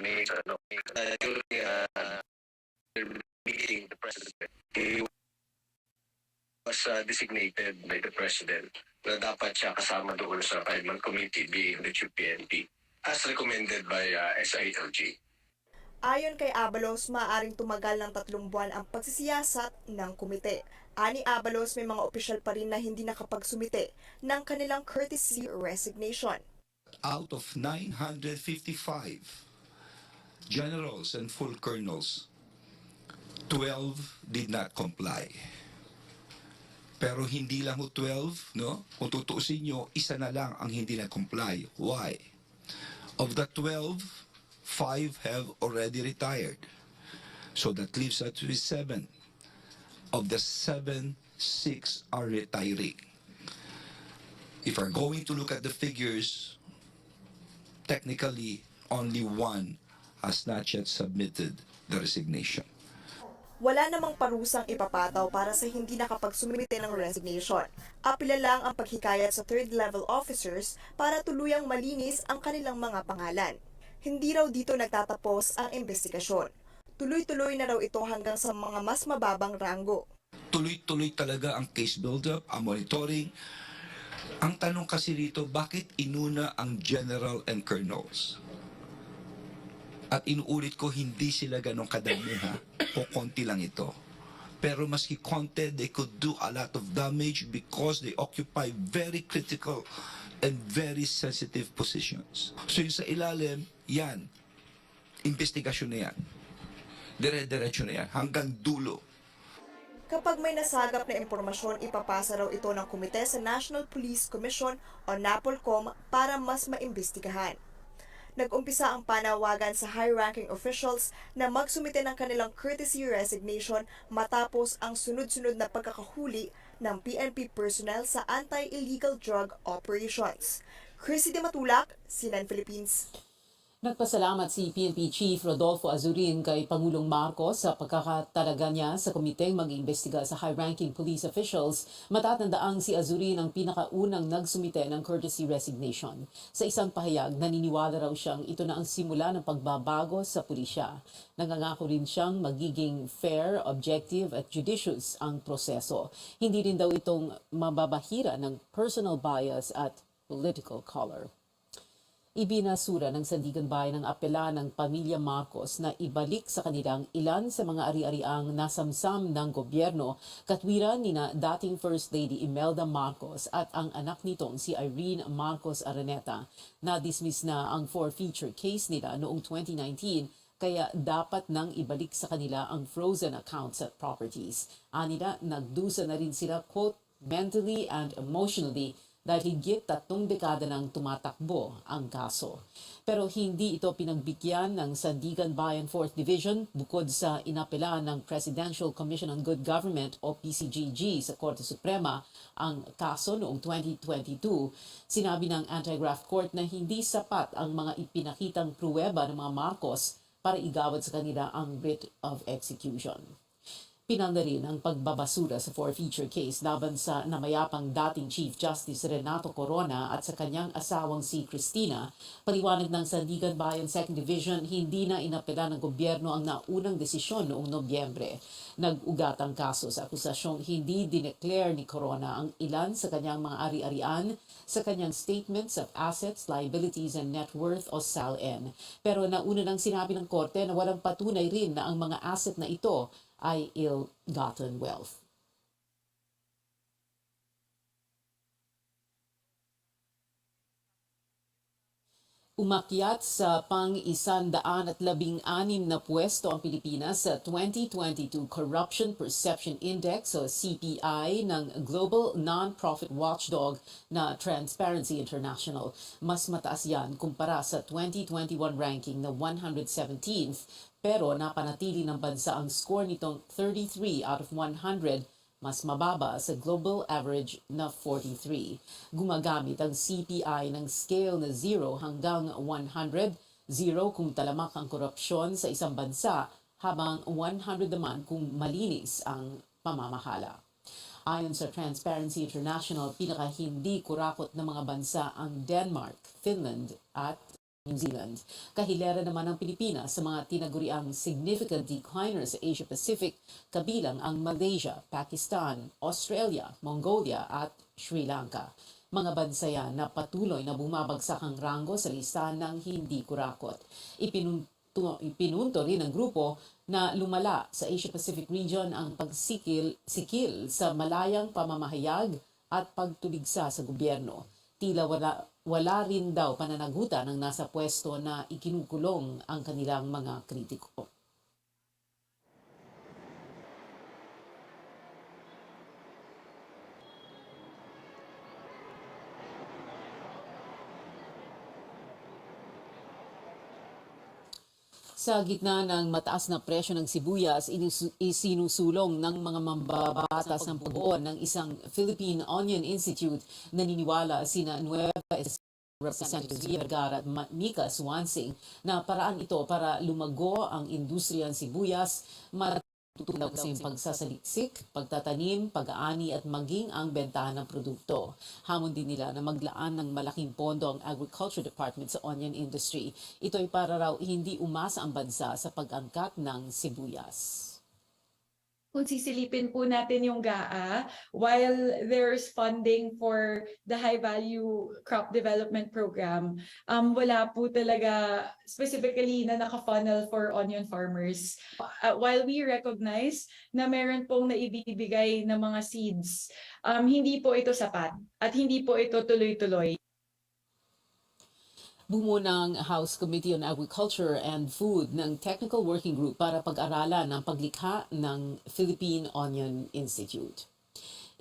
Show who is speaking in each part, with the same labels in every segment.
Speaker 1: May during meeting the president, he was designated by the president na dapat siya kasama doon sa 5-man committee being the Chief PNP as recommended by SILG.
Speaker 2: Ayon kay Abalos, maaaring tumagal ng 3 buwan ang pagsisiyasat ng komite. Ani Abalos, may mga opisyal pa rin na hindi nakapagsumite ng kanilang courtesy resignation.
Speaker 3: Out of 955 generals and full colonels, 12 did not comply. Pero hindi lang 12, no? Kung tutuusin nyo, isa na lang ang hindi na-comply. Why? Of the 12, 5 have already retired. So that leaves us with 7. Of the 7, 6 are retiring. If we're going to look at the figures, technically, only 1 has not yet submitted the resignation.
Speaker 2: Wala namang parusang ipapataw para sa hindi nakapagsumite ng resignation. Apila lang ang paghikayat sa third-level officers para tuluyang malinis ang kanilang mga pangalan. Hindi raw dito nagtatapos ang investigasyon. Tuloy-tuloy na raw ito hanggang sa mga mas mababang ranggo.
Speaker 3: Tuloy-tuloy talaga ang case build-up, ang monitoring. Ang tanong kasi rito, bakit inuna ang general and colonels? At inuulit ko, hindi sila ganong kadami ha, o konti lang ito. Pero maski konti, they could do a lot of damage because they occupy very critical and very sensitive positions. So yung sa ilalim, yan, investigasyon na yan. Dire-diretso na yan, hanggang dulo.
Speaker 2: Kapag may nasagap na impormasyon, ipapasa raw ito ng komite sa National Police Commission o NAPOLCOM para mas maimbestigahan. Nag-umpisa ang panawagan sa high-ranking officials na magsumite ng kanilang courtesy resignation matapos ang sunod-sunod na pagkakahuli ng PNP personnel sa anti-illegal drug operations. Chrissy de Matulak, CNN Philippines.
Speaker 4: Nagpasalamat si PNP Chief Rodolfo Azurin kay Pangulong Marcos sa pagkakatalaga niya sa komiteng mag-iimbestiga sa high-ranking police officials. Matatandaang si Azurin ang pinakaunang nagsumite ng courtesy resignation. Sa isang pahayag, naniniwala raw siyang ito na ang simula ng pagbabago sa pulisya. Nangangako rin siyang magiging fair, objective at judicious ang proseso. Hindi rin daw itong mababahira ng personal bias at political color. Ibinasura ng Sandigan Bayan ang apela ng pamilya Marcos na ibalik sa kanilang ilan sa mga ari-ariang nasamsam ng gobyerno, katwiran ni na dating First Lady Imelda Marcos at ang anak nitong si Irene Marcos Araneta. Na-dismiss na ang forfeiture case nila noong 2019, kaya dapat nang ibalik sa kanila ang frozen accounts at properties. Anila, nagdusa na rin sila, quote, mentally and emotionally dahil higit 3 dekada nang tumatakbo ang kaso. Pero hindi ito pinagbigyan ng Sandigan Bayan 4th Division bukod sa inapela ng Presidential Commission on Good Government o PCGG sa Korte Suprema ang kaso noong 2022. Sinabi ng Anti-Graft Court na hindi sapat ang mga ipinakitang pruweba ng mga Marcos para igawad sa kanila ang writ of execution. Pinalda rin ang pagbabasura sa forfeiture case laban sa namayapang dating Chief Justice Renato Corona at sa kanyang asawang si Cristina. Paliwanag ng Sandigan Bayan 2nd Division, hindi na inapela ng gobyerno ang naunang desisyon noong Nobyembre. Nag-ugat ang kaso sa akusasyong hindi dineclare ni Corona ang ilan sa kanyang mga ari-arian sa kanyang Statements of Assets, Liabilities and Net Worth o SALN. Pero nauna nang sinabi ng korte na walang patunay rin na ang mga asset na ito ay ill-gotten wealth. Umakyat sa pang-116 na pwesto ang Pilipinas sa 2022 Corruption Perception Index o CPI ng Global Non-Profit Watchdog na Transparency International. Mas mataas yan kumpara sa 2021 ranking na 117th, pero napanatili ng bansa ang score nitong 33 out of 100, mas mababa sa global average na 43. Gumagamit ang CPI ng scale na 0 hanggang 100, 0 kung talamak ang korupsyon sa isang bansa, habang 100 naman kung malinis ang pamamahala. Ayon sa Transparency International, pinaka hindi kurakot ng mga bansa ang Denmark, Finland at New Zealand. Kahilera naman ang Pilipinas sa mga tinaguriang significant decliner sa Asia Pacific, kabilang ang Malaysia, Pakistan, Australia, Mongolia at Sri Lanka. Mga bansa yan na patuloy na bumabagsak ang ranggo sa listahan ng hindi kurakot. Ipinunto rin ng grupo na lumala sa Asia Pacific region ang pagsikil sa malayang pamamahayag at pagtuligsa sa gobyerno. Tila wala rin daw pananagutan ng nasa pwesto na ikinukulong ang kanilang mga kritiko. Sa gitna ng mataas na presyo ng sibuyas, isinusulong ng mga mambabatas ng pagbuo ng isang Philippine Onion Institute. Naniniwala sina Nueva Representative Vergara at Mika Swansing na paraan ito para lumago ang industriya ng sibuyas, matutulog sa pagsasaliksik, pagtatanim, pag-aani at maging ang bentahan ng produkto. Hamon din nila na maglaan ng malaking pondo ang Agriculture Department sa onion industry. Ito ay para raw hindi umasa ang bansa sa pag-angkat ng sibuyas.
Speaker 5: Kung sisilipin po natin yung GAA, while there's funding for the high value crop development program, wala po talaga specifically na naka-funnel for onion farmers. While we recognize na meron pong naibibigay na mga seeds, hindi po ito sapat at hindi po ito tuloy-tuloy.
Speaker 4: Bumuo ng House Committee on Agriculture and Food ng Technical Working Group para pag-aralan ang paglikha ng Philippine Onion Institute.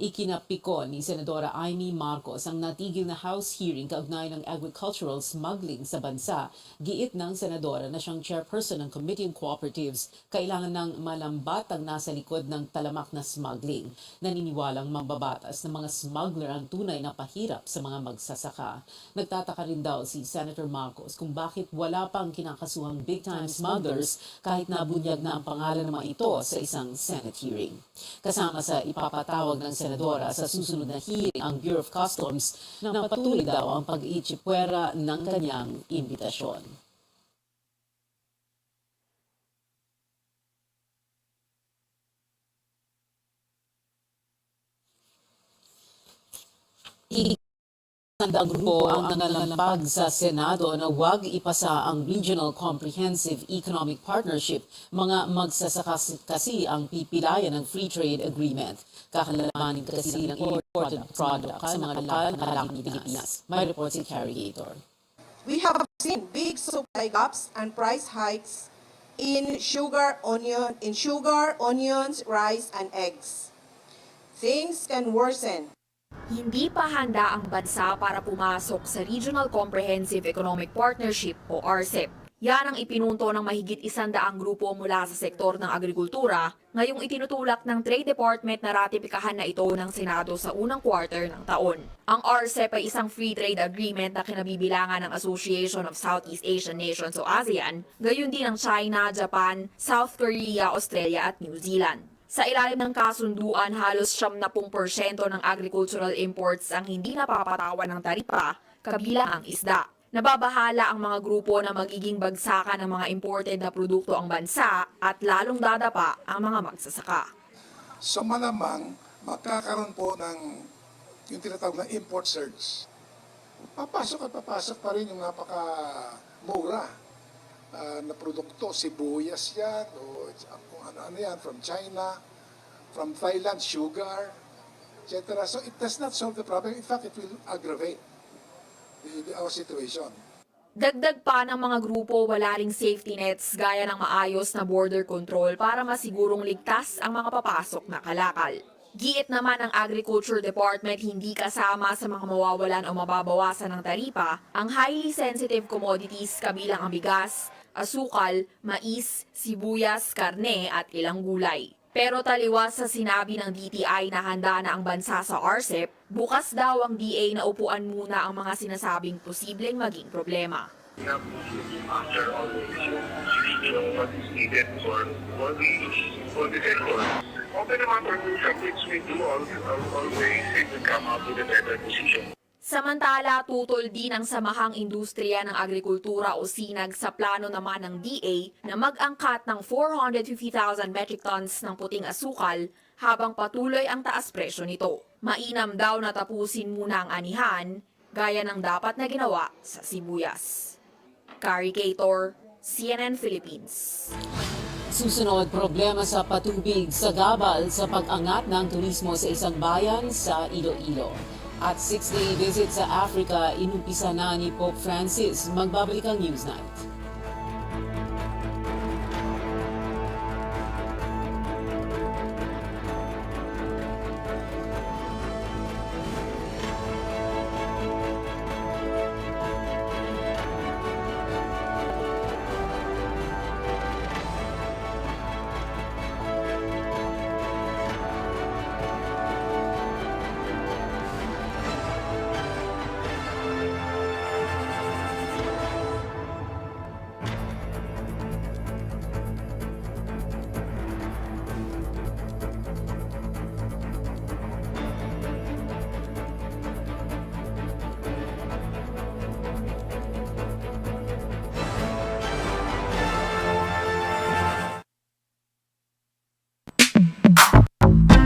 Speaker 4: Ikinapiko ni Senadora Amy Marcos ang natigil na House hearing kaugnay ng agricultural smuggling sa bansa. Giit ng Senadora na siyang chairperson ng Committee on Cooperatives, kailangan ng malambat ang nasa likod ng talamak na smuggling. Naniniwalang mambabatas na mga smuggler ang tunay na pahirap sa mga magsasaka. Nagtataka rin daw si Senator Marcos kung bakit wala pang kinakasuhang big-time smugglers kahit nabunyag na ang pangalan ng mga ito sa isang Senate hearing. Kasama sa ipapatawag ng Senadora sa susunod na hearing ang Bureau of Customs na patuloy daw ang pag-iitsipwera ng kanyang imbitasyon. Ang grupo ang nangalampag sa Senado na huwag ipasa ang Regional Comprehensive Economic Partnership. Mga magsasaka kasi ang pipilayan ng Free Trade Agreement. Kakalamanin kasi ng imported product sa mga lokal na halaking Pilipinas. May report si Carrie Gator.
Speaker 6: We have seen big supply gaps and price hikes in sugar, onions, rice, and eggs. Things can worsen.
Speaker 7: Hindi pa handa ang bansa para pumasok sa Regional Comprehensive Economic Partnership o RCEP. Yan ang ipinunto ng mahigit 100 grupo mula sa sektor ng agrikultura ngayong itinutulak ng Trade Department na ratipikahan na ito ng Senado sa unang quarter ng taon. Ang RCEP ay isang free trade agreement na kinabibilangan ng Association of Southeast Asian Nations o ASEAN, gayon din ng China, Japan, South Korea, Australia at New Zealand. Sa ilalim ng kasunduan, halos 70% ng agricultural imports ang hindi napapatawan ng taripa, kabilang ang isda. Nababahala ang mga grupo na magiging bagsakan ng mga imported na produkto ang bansa at lalong dadapa ang mga magsasaka.
Speaker 8: So malamang magkakaroon po ng yung tinatawag na import surge. Papasok pa rin yung napaka-mura na produkto, sibuyas yan, o kung ano yan, from China, from Thailand, sugar, etc. So it does not solve the problem. In fact, it will aggravate our situation.
Speaker 7: Dagdag pa ng mga grupo, wala ring safety nets gaya ng maayos na border control para masigurong ligtas ang mga papasok na kalakal. Giit naman ng Agriculture Department hindi kasama sa mga mawawalan o mababawasan ng taripa ang highly sensitive commodities kabilang ang bigas, asukal, mais, sibuyas, karne at ilang gulay. Pero taliwas sa sinabi ng DTI na handa na ang bansa sa RCEP, bukas daw ang DA na upuan muna ang mga sinasabing posibleng maging problema.
Speaker 1: After all, what is needed for the sector. Open naman for new subjects, we do always come up with a better decision.
Speaker 7: Samantala, tutol din ang Samahang Industriya ng Agrikultura o SINAG sa plano naman ng DA na mag-angkat ng 450,000 metric tons ng puting asukal habang patuloy ang taas presyo nito. Mainam daw na tapusin muna ang anihan, gaya ng dapat na ginawa sa sibuyas. Carrie Cator, CNN Philippines.
Speaker 4: Susunod, problema sa patubig sa gabal sa pag-angat ng turismo sa isang bayan sa Iloilo. At 6-day visit sa Africa, inumpisa na ni Pope Francis. Magbabalik ang Newsnight.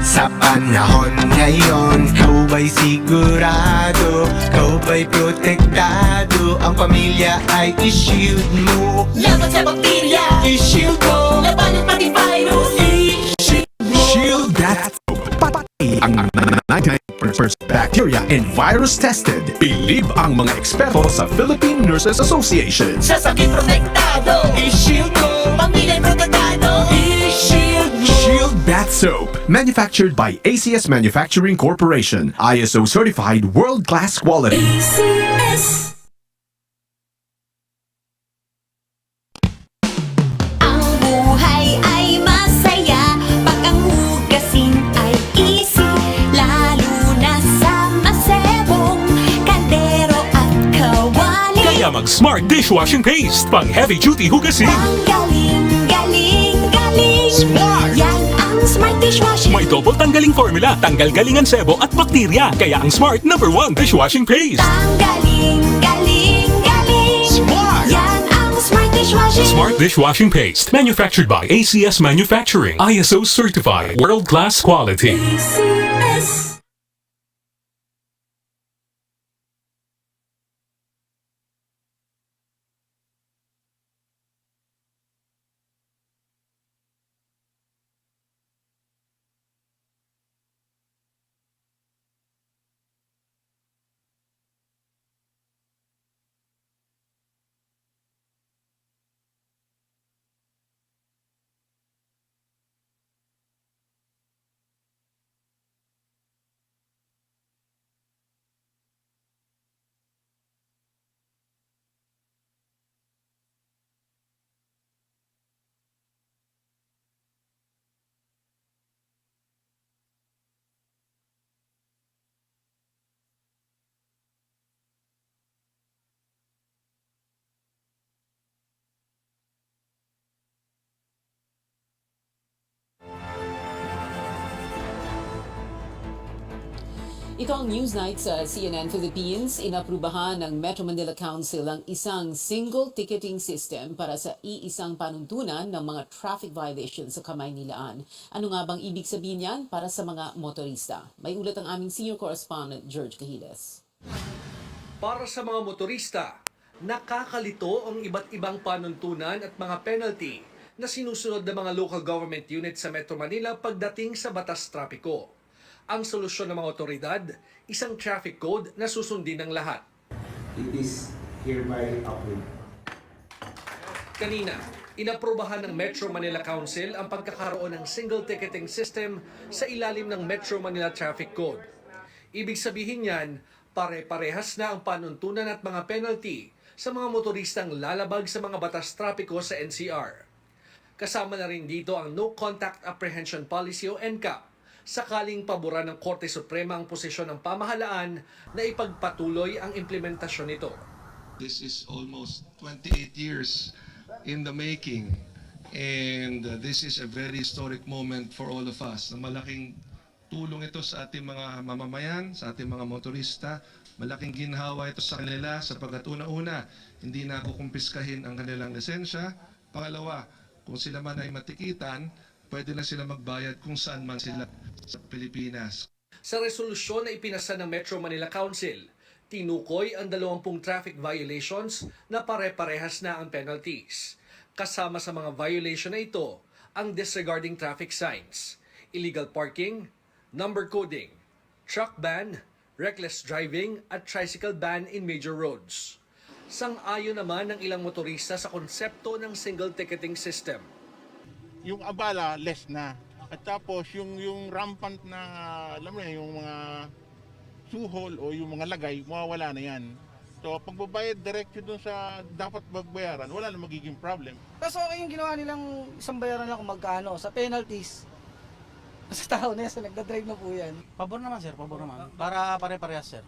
Speaker 9: Sa panahon ngayon, ikaw ba'y sigurado? Ikaw ba'y protektado? Ang pamilya ay i-shield mo. Laban sa bakterya, i-shield mo. Laban at pati virus, i-shield mo. Shield that patay ang 99% bacteria and virus tested. Believe ang mga eksperto sa Philippine Nurses Association. Sa sakit protektado, i-shield mo. Pamilya protektado, i-shield mo. Shield Bath Soap, manufactured by ACS Manufacturing Corporation, ISO certified world-class quality. ACS.
Speaker 10: Ang buhay ay masaya pag ang hugasin ay easy, lalo na sa masebong kaldero at kawali.
Speaker 11: Kaya mag-Smart Dishwashing Paste, pang heavy-duty hugasin.
Speaker 10: Ang galing, galing, galing.
Speaker 11: Smart!
Speaker 10: Yan ang Smart Dishwashing.
Speaker 11: May double tanggaling formula, tanggal galingan sebo at bakterya. Kaya ang Smart #1 Dishwashing Paste.
Speaker 10: Ang galing, galing, galing.
Speaker 11: Smart!
Speaker 10: Yan ang Smart Dishwashing.
Speaker 11: Smart Dishwashing Paste, manufactured by ACS Manufacturing, ISO certified world-class quality.
Speaker 10: ACS.
Speaker 4: Ito ang Newsnight sa CNN Philippines. Inaprubahan ng Metro Manila Council ang isang single ticketing system para sa iisang panuntunan ng mga traffic violations sa Kamaynilaan. Ano nga bang ibig sabihin yan para sa mga motorista? May ulat ang aming senior correspondent, George Cahiles.
Speaker 12: Para sa mga motorista, nakakalito ang iba't ibang panuntunan at mga penalty na sinusunod ng mga local government units sa Metro Manila pagdating sa batas trapiko. Ang solusyon ng mga otoridad, isang traffic code na susundin ng lahat.
Speaker 13: It is hereby approved.
Speaker 12: Kanina, inaprubahan ng Metro Manila Council ang pagkakaroon ng single ticketing system sa ilalim ng Metro Manila Traffic Code. Ibig sabihin niyan, pare-parehas na ang panuntunan at mga penalty sa mga motoristang lalabag sa mga batas trapiko sa NCR. Kasama na rin dito ang No Contact Apprehension Policy o NCAP, sakaling paboran ng Korte Suprema ang posisyon ng pamahalaan na ipagpatuloy ang implementasyon nito.
Speaker 14: This is almost 28 years in the making, and this is a very historic moment for all of us. Malaking tulong ito sa ating mga mamamayan, sa ating mga motorista. Malaking ginhawa ito sa kanila sapagkat una-una, hindi na kukumpiskahin ang kanilang lisensya. Pangalawa, kung sila man ay matikitan, pwede na sila magbayad kung saan man sila sa Pilipinas.
Speaker 12: Sa resolusyon na ipinasa ng Metro Manila Council, tinukoy ang 20 traffic violations na pare-parehas na ang penalties. Kasama sa mga violation na ito, ang disregarding traffic signs, illegal parking, number coding, truck ban, reckless driving at tricycle ban in major roads. Sang-ayon naman ng ilang motorista sa konsepto ng single ticketing system.
Speaker 15: Yung abala, less na. At tapos yung rampant na, alam mo yan, yung mga suhol o yung mga lagay, mawawala na yan. So pagbabayad diretso dun sa dapat magbayaran, wala na magiging problem.
Speaker 16: Kasi okay yung ginawa nilang isang bayaran lang kung magkano sa penalties. Sa tao na yan, sa nagdadrive na po yan.
Speaker 17: Pabor naman sir, pabor naman. Para pare-parehas sir.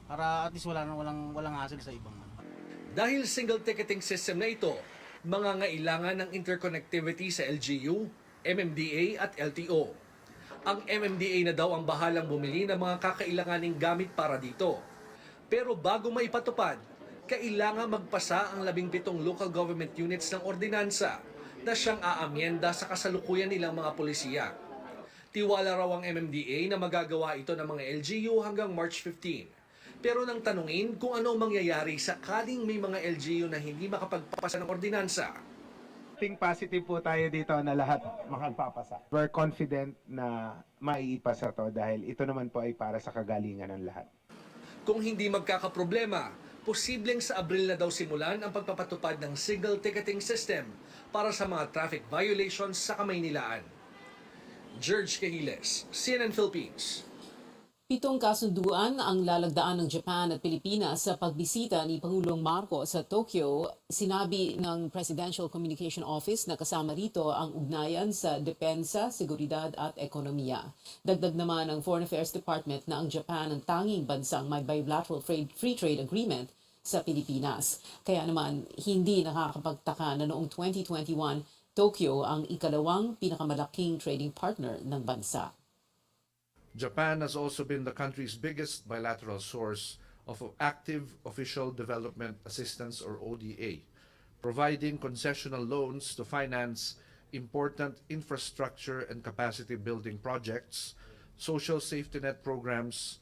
Speaker 17: Para at least walang hassle sa ibang.
Speaker 12: Dahil single ticketing system na ito, mangangailangan ng interconnectivity sa LGU, MMDA at LTO. Ang MMDA na daw ang bahalang bumili ng mga kakailanganing gamit para dito. Pero bago maipatupad, kailangan magpasa ang 17 local government units ng ordinansa na siyang aamyenda sa kasalukuyan nilang mga polisiya. Tiwala raw ang MMDA na magagawa ito ng mga LGU hanggang March 15. Pero nang tanungin kung ano ang mangyayari sakaling may mga LGU na hindi makapagpapasa ng ordinansa,
Speaker 13: Think positive po tayo dito na lahat makagpapasa. We're confident na maiipasa to dahil ito naman po ay para sa kagalingan ng lahat.
Speaker 12: kung hindi magkakaproblema, posibleng sa Abril na daw simulan ang pagpapatupad ng single ticketing system para sa mga traffic violations sa Kamaynilaan. George Cahiles, CNN Philippines.
Speaker 4: 7 kasunduan ang lalagdaan ng Japan at Pilipinas sa pagbisita ni Pangulong Marcos sa Tokyo. Sinabi ng Presidential Communication Office na kasama rito ang ugnayan sa depensa, seguridad at ekonomiya. Dagdag naman ng Foreign Affairs Department na ang Japan ang tanging bansang may bilateral free trade agreement sa Pilipinas. Kaya naman hindi nakakapagtaka na noong 2021, Tokyo ang ikalawang pinakamalaking trading partner ng bansa.
Speaker 18: Japan has also been the country's biggest bilateral source of active official development assistance or ODA, providing concessional loans to finance important infrastructure and capacity building projects, social safety net programs,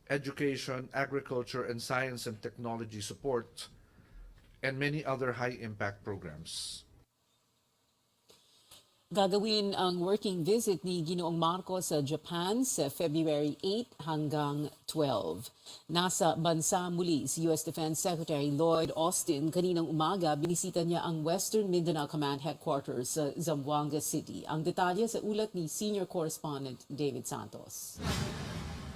Speaker 18: education, agriculture, and science and technology support, and many other high-impact programs.
Speaker 4: Gagawin ang working visit ni Ginoong Marcos sa Japan sa February 8 hanggang 12. Nasa bansa muli si U.S. Defense Secretary Lloyd Austin. Kaninang umaga, binisita niya ang Western Mindanao Command Headquarters sa Zamboanga City. Ang detalye sa ulat ni Senior Correspondent David Santos.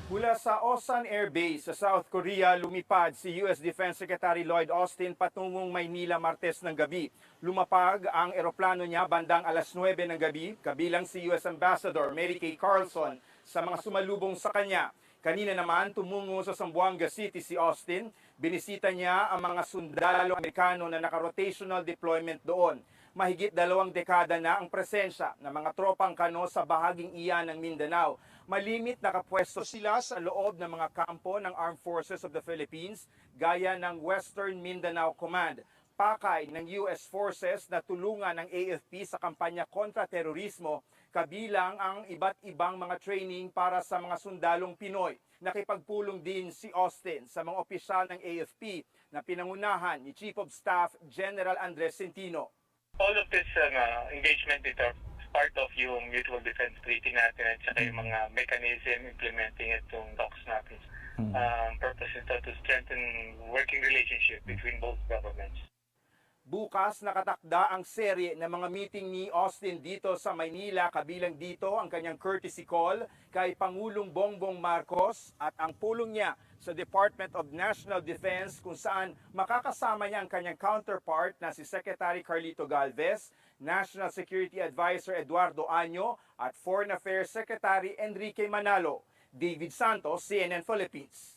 Speaker 19: Mula sa Osan Air Base sa South Korea, lumipad si U.S. Defense Secretary Lloyd Austin patungong Maynila Martes ng gabi. Lumapag ang eroplano niya bandang alas 9 ng gabi, kabilang si U.S. Ambassador Mary Kay Carlson sa mga sumalubong sa kanya. Kanina naman, tumungo sa Zamboanga City si Austin. Binisita niya ang mga sundalo Amerikano na naka-rotational deployment doon. Mahigit 2 dekada na ang presensya ng mga tropang Kano sa bahaging iyan ng Mindanao. Malimit nakapwesto sila sa loob ng mga kampo ng Armed Forces of the Philippines gaya ng Western Mindanao Command, pakay ng US Forces na tulungan ng AFP sa kampanya kontra terorismo, kabilang ang iba't ibang mga training para sa mga sundalong Pinoy. Nakipagpulong din si Austin sa mga opisyal ng AFP na pinangunahan ni Chief of Staff General Andres Centino.
Speaker 20: All of this engagement is part of yung mutual defense treaty natin at saka yung mga mechanism implementing itong docs natin. Purpose is to strengthen working relationship between both governments.
Speaker 19: Bukas nakatakda ang serye ng mga meeting ni Austin dito sa Maynila, kabilang dito ang kanyang courtesy call kay Pangulong Bongbong Marcos at ang pulong niya sa Department of National Defense kung saan makakasama niya ang kanyang counterpart na si Secretary Carlito Galvez, National Security Advisor Eduardo Año at Foreign Affairs Secretary Enrique Manalo. David Santos, CNN Philippines.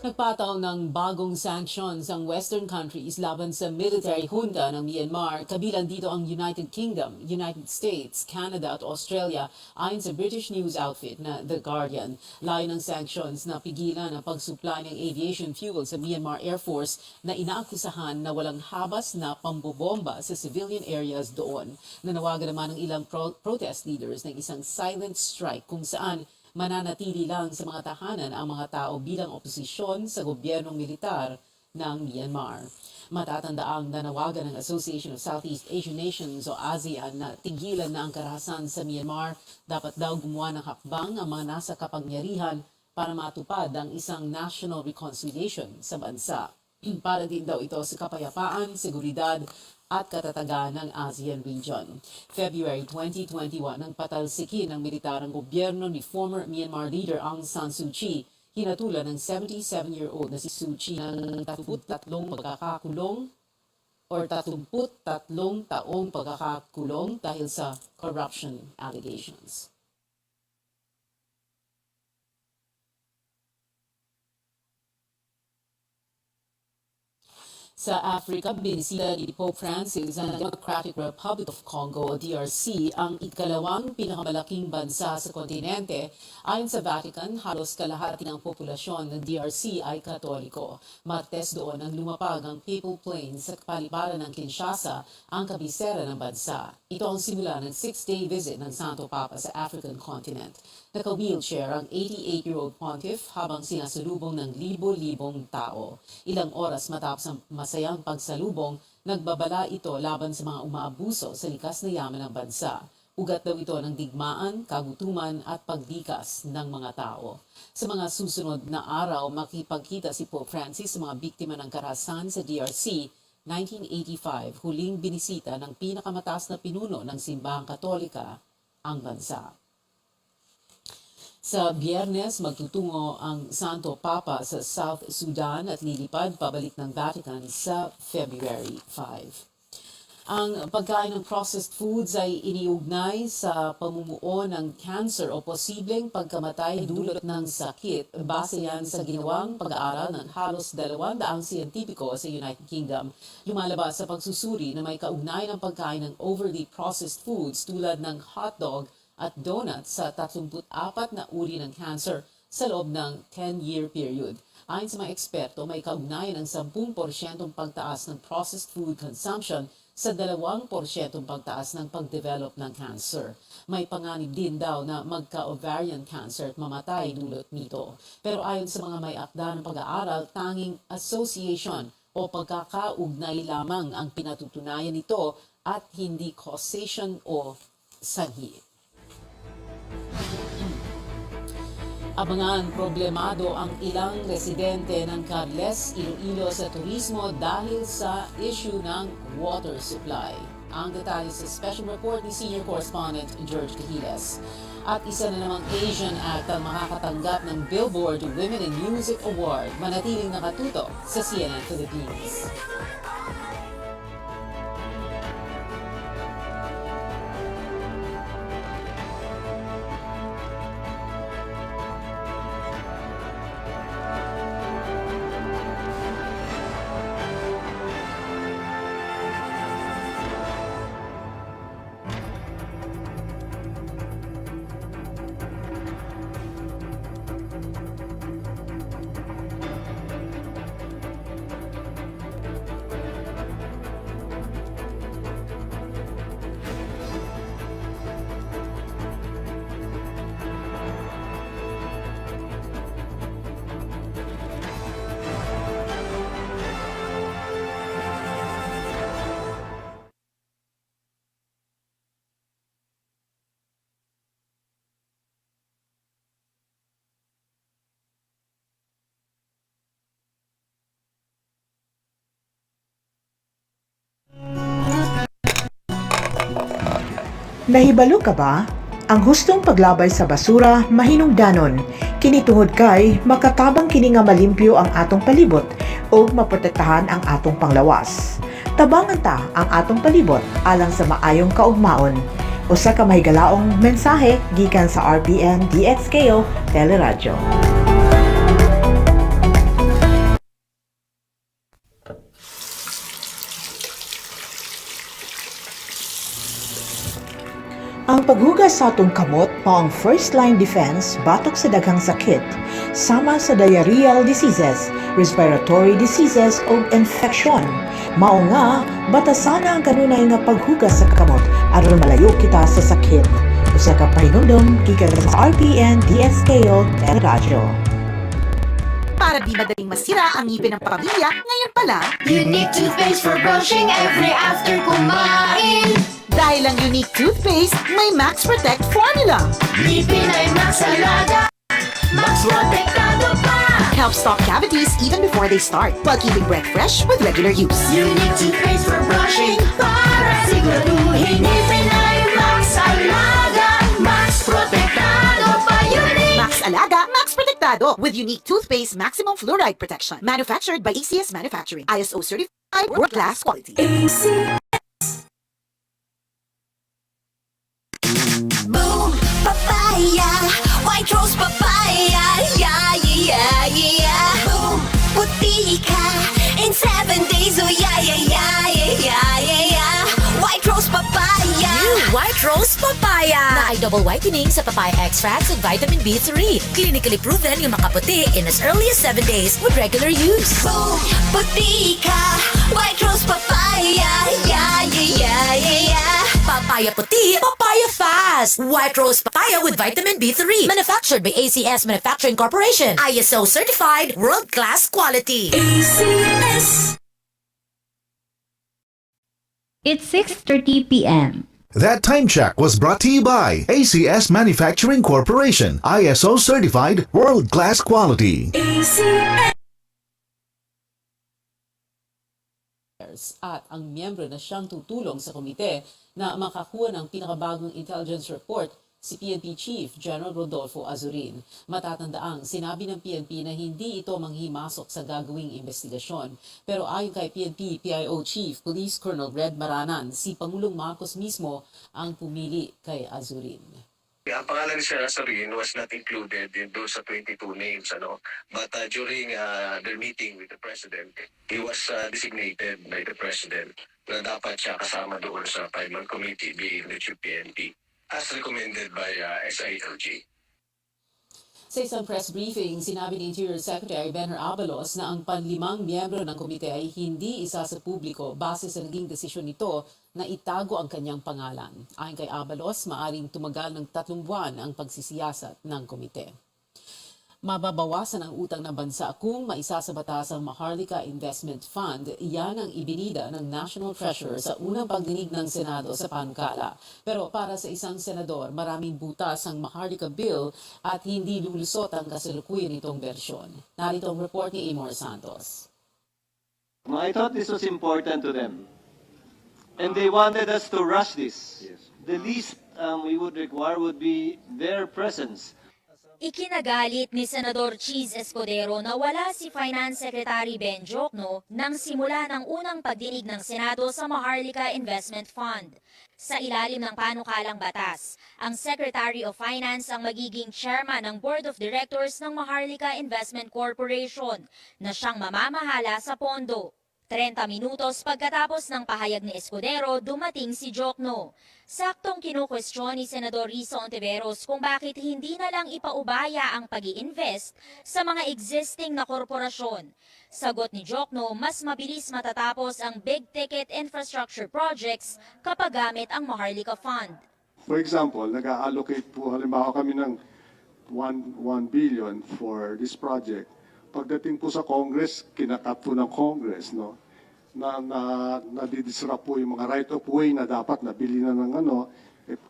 Speaker 4: Nagpataw ng bagong sanctions ang Western countries laban sa military junta ng Myanmar, kabilang dito ang United Kingdom, United States, Canada at Australia ayon sa British news outfit na The Guardian. Layo ng sanctions na pigilan ang pag-supply ng aviation fuel sa Myanmar Air Force na inaakusahan na walang habas na pambobomba sa civilian areas doon. Nanawagan naman ng ilang protest leaders ng isang silent strike kung saan mananatili lang sa mga tahanan ang mga tao bilang oposisyon sa gobyernong militar ng Myanmar. Matatandaang nanawagan ng Association of Southeast Asian Nations o ASEAN na tigilan na ang karahasan sa Myanmar. Dapat daw gumawa ng hakbang ang mga nasa kapangyarihan para matupad ang isang national reconciliation sa bansa. Para din daw ito sa kapayapaan, seguridad at katatagan ng ASEAN region. February 2021 nang patalsikin ng militarang gobyerno ni former Myanmar leader Aung San Suu Kyi, hinatulan ng 77-year-old na si Suu Kyi ng 33 pagkakakulong or 33 taong pagkakakulong dahil sa corruption allegations. Sa Africa, binisita ni Pope Francis ang Democratic Republic of Congo o DRC, ang ikalawang pinakamalaking bansa sa kontinente. Ayon sa Vatican, halos kalahati ng populasyon ng DRC ay Katoliko. Martes doon ang lumapag ang Papal Plane sa paliparan ng Kinshasa, ang kabisera ng bansa. Ito ang simula ng 6-day visit ng Santo Papa sa African continent. Naka-wheelchair ang 88-year-old pontiff habang sinasalubong ng libo-libong tao. Ilang oras matapos ang masayang pagsalubong, nagbabala ito laban sa mga umaabuso sa likas na yaman ng bansa. Ugat daw ito ng digmaan, kagutuman at pagdikas ng mga tao. Sa mga susunod na araw, makipagkita si Pope Francis sa mga biktima ng karahasan sa DRC. 1985, huling binisita ng pinakamataas na pinuno ng simbahang Katolika ang bansa. Sa Biyernes, magtutungo ang Santo Papa sa South Sudan at lilipad pabalik ng Vatican sa February 5. Ang pagkain ng processed foods ay iniugnay sa pamumuo ng cancer o posibleng pagkamatay dulot ng sakit. Base yan sa ginawang pag-aaral ng halos 200 siyentipiko sa United Kingdom. Lumalabas sa pagsusuri na may kaugnay ng pagkain ng overly processed foods tulad ng hotdog at donut sa 34 na uri ng cancer sa loob ng 10-year period. Ayon sa mga eksperto, may kaugnayan ng 10% pagtaas ng processed food consumption sa 2% pagtaas ng pagdevelop ng cancer. May panganib din daw na magka-ovarian cancer at mamatay dulot nito. Pero ayon sa mga may akda ng pag-aaral, tanging association o pagkakaugnay lamang ang pinatutunayan nito at hindi causation o sanhi. Abangan, problemado ang ilang residente ng Carles, Iloilo sa turismo dahil sa issue ng water supply. Ang detalye sa special report ni Senior Correspondent George Cahiles. At isa na namang Asian act ang makakatanggap ng Billboard Women in Music Award. Manatiling nakatutok sa CNN Philippines.
Speaker 21: Nahibalo ka ba? Ang hustong paglabay sa basura mahinungdanon. Kinituhod kay makatabang kini nga malimpyo ang atong palibot o maprotektahan ang atong panglawas. Tabangan ta ang atong palibot alang sa maayong kaugmaon. Usa ka mahigalaong mensahe gikan sa RPN DXKO Teleradyo. Ang paghugas sa atong kamot mao ang first line defense batok sa daghang sakit, sama sa diarrheal diseases, respiratory diseases ug infection. Mao nga batasana ang kanunay nga paghugas sa kamot aron malayo kita sa sakit. Usa ka pahinumdom gikan sa RPN DSKO and Radyo.
Speaker 3: Para di madaling masira ang ngipin ng pamilya, ngayon pa lang,
Speaker 10: Unique toothpaste for brushing every after kumain.
Speaker 3: dahil ang unique toothpaste may Max Protect formula.
Speaker 10: Ngipin ay Max Alaga, Max Protektado pa.
Speaker 3: Helps stop cavities even before they start, while keeping breath fresh with regular use.
Speaker 10: Unique toothpaste for brushing para siguraduhin ngipin ay Max Alaga, Max Protektado pa. Unique
Speaker 3: Max Alaga, Max Protectado with unique toothpaste maximum fluoride protection. Manufactured by ACS Manufacturing. ISO certified world-class quality.
Speaker 10: Boom, papaya, white rose papaya, yeah, yeah, yeah. Boom, puti ka in 7 days, oh yeah, yeah, yeah, yeah, yeah, yeah. White rose papaya.
Speaker 22: New White Rose Papaya na ay double whitening sa papaya extracts and vitamin B3. Clinically proven yung makaputi in as early as 7 days with regular use.
Speaker 10: Boom, puti ka, white rose papaya, yeah, yeah, yeah, yeah.
Speaker 22: Papaya puti, papaya fast. White Rose Papaya with vitamin B3. Manufactured by ACS Manufacturing Corporation. ISO certified world-class quality.
Speaker 10: ACS.
Speaker 23: It's 6:30 p.m.
Speaker 24: That time check was brought to you by ACS Manufacturing Corporation, ISO certified world-class quality.
Speaker 4: At ang miyembro na siyang tutulong sa komite na makakuha ng pinakabagong intelligence report, si PNP Chief General Rodolfo Azurin. Matatandaang sinabi ng PNP na hindi ito manghimasok sa gagawing investigasyon. Pero ayon kay PNP PIO Chief Police Colonel Red Maranan, si Pangulong Marcos mismo ang pumili kay Azurin.
Speaker 1: Ang pangalan siya Azurin was not included in those 22 names, But during their meeting with the President, he was designated by the President na dapat siya kasama doon sa 5-man committee being the Chief PNP as recommended by SILG.
Speaker 4: Sa isang press briefing, sinabi ni Interior Secretary Benher Abalos na ang panlimang miyembro ng komite ay hindi isa sa publiko base sa naging desisyon nito na itago ang kanyang pangalan. Ayon kay Abalos, maaring tumagal ng 3 buwan ang pagsisiyasat ng komite. Mababawasan ang utang ng bansa kung maisa sa batas ang Maharlika Investment Fund. Yan ang ibinida ng National Treasurer sa unang pagdinig ng Senado sa panukala. Pero para sa isang senador, maraming butas ang Maharlika Bill at hindi lulusot ang kasalukuyan nitong bersyon. Narito ang report ni Amor Santos.
Speaker 25: I thought this was important to them. And they wanted us to rush this. The least we would require would be their presence.
Speaker 26: Ikinagalit ni Senador Cheese Escudero na wala si Finance Secretary Ben Jocno nang simula ng unang pagdinig ng Senado sa Maharlika Investment Fund. Sa ilalim ng panukalang batas, ang Secretary of Finance ang magiging chairman ng Board of Directors ng Maharlika Investment Corporation na siyang mamamahala sa pondo. 30 minutos pagkatapos ng pahayag ni Escudero, dumating si Jocno. Saktong kinukwestiyon ni Senador Risa Ontiveros kung bakit hindi na lang ipaubaya ang pag-i-invest sa mga existing na korporasyon. Sagot ni Jocno, mas mabilis matatapos ang big-ticket infrastructure projects kapag gamit ang Maharlika Fund.
Speaker 27: For example, nag-allocate po halimbawa kami ng 1 billion for this project. Pagdating po sa Congress, kinakat po ng Congress, no? Nadidisrupt po yung mga right of way na dapat nabili na ng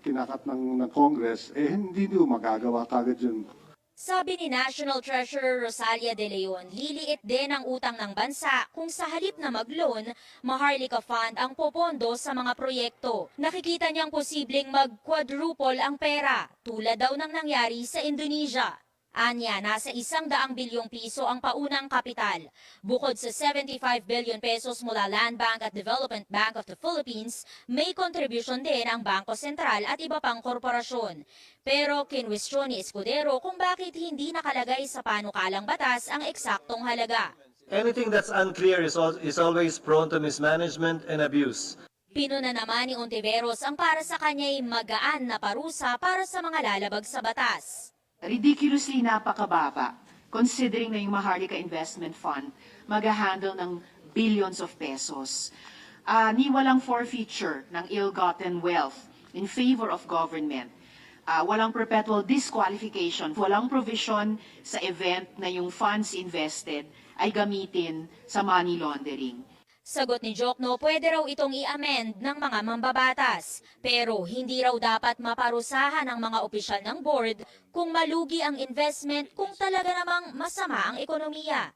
Speaker 27: kinakat ng Congress, hindi nyo magagawa kagad yun.
Speaker 26: Sabi ni National Treasurer Rosalia De Leon, liliit din ang utang ng bansa kung sa halip na mag-loan, Maharlika Fund ang popondo sa mga proyekto. Nakikita niyang posibleng mag-quadruple ang pera, tulad daw ng nangyari sa Indonesia. Anya, nasa 100 bilyong piso ang paunang kapital. Bukod sa 75 billion pesos mula Land Bank at Development Bank of the Philippines, may contribution din ang Bangko Sentral at iba pang korporasyon. Pero kinwestiyon ni Escudero kung bakit hindi nakalagay sa panukalang batas ang eksaktong halaga.
Speaker 25: Anything that's unclear is always prone to mismanagement and abuse.
Speaker 26: Pinuna naman ni Ontiveros ang para sa kanya'y magaan na parusa para sa mga lalabag sa batas.
Speaker 2: Ridiculously napakababa, considering na yung Maharlika Investment Fund mag-handle ng billions of pesos. Ni walang forfeiture ng ill-gotten wealth in favor of government. Walang perpetual disqualification, walang provision sa event na yung funds invested ay gamitin sa money laundering.
Speaker 26: Sagot ni Jokno, pwede raw itong i-amend ng mga mambabatas. Pero hindi raw dapat maparusahan ang mga opisyal ng board kung malugi ang investment kung talaga namang masama ang ekonomiya.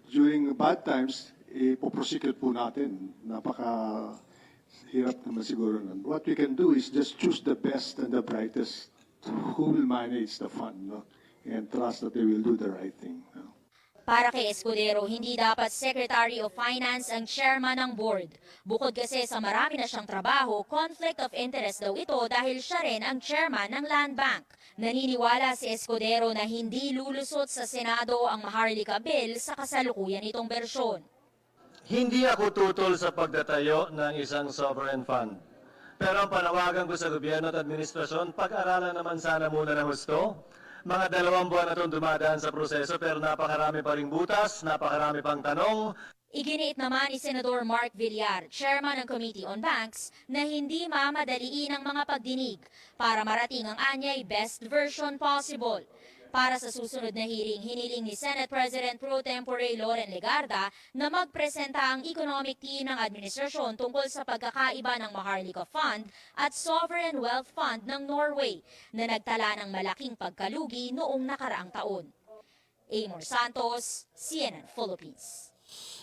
Speaker 27: During bad times, ipoprosecute po natin. Napaka-hirap naman siguro nun. What we can do is just choose the best and the brightest who will manage the fund, no? And trust that they will do the right thing. No?
Speaker 26: Para kay Escudero, hindi dapat Secretary of Finance ang chairman ng board. Bukod kasi sa marami na siyang trabaho, conflict of interest daw ito dahil siya rin ang chairman ng Land Bank. Naniniwala si Escudero na hindi lulusot sa Senado ang Maharlika Bill sa kasalukuyan nitong bersyon.
Speaker 25: Hindi ako tutol sa pagtatayo ng isang sovereign fund. Pero ang panawagan ko sa gobyerno at administrasyon, pag-aralan naman sana muna ng husto. Mga 2 buwan na itong dumadaan sa proseso pero napakarami pa ring butas, napakarami pang tanong.
Speaker 26: Iginiit naman ni Senador Mark Villar, chairman ng Committee on Banks, na hindi mamadaliin ang mga pagdinig para marating ang anyay best version possible. Para sa susunod na hearing, hiniling ni Senate President Pro Tempore Loren Legarda na magpresenta ang economic team ng administrasyon tungkol sa pagkakaiba ng Maharlika Fund at Sovereign Wealth Fund ng Norway na nagtala ng malaking pagkalugi noong nakaraang taon. Amor Santos, CNN Philippines.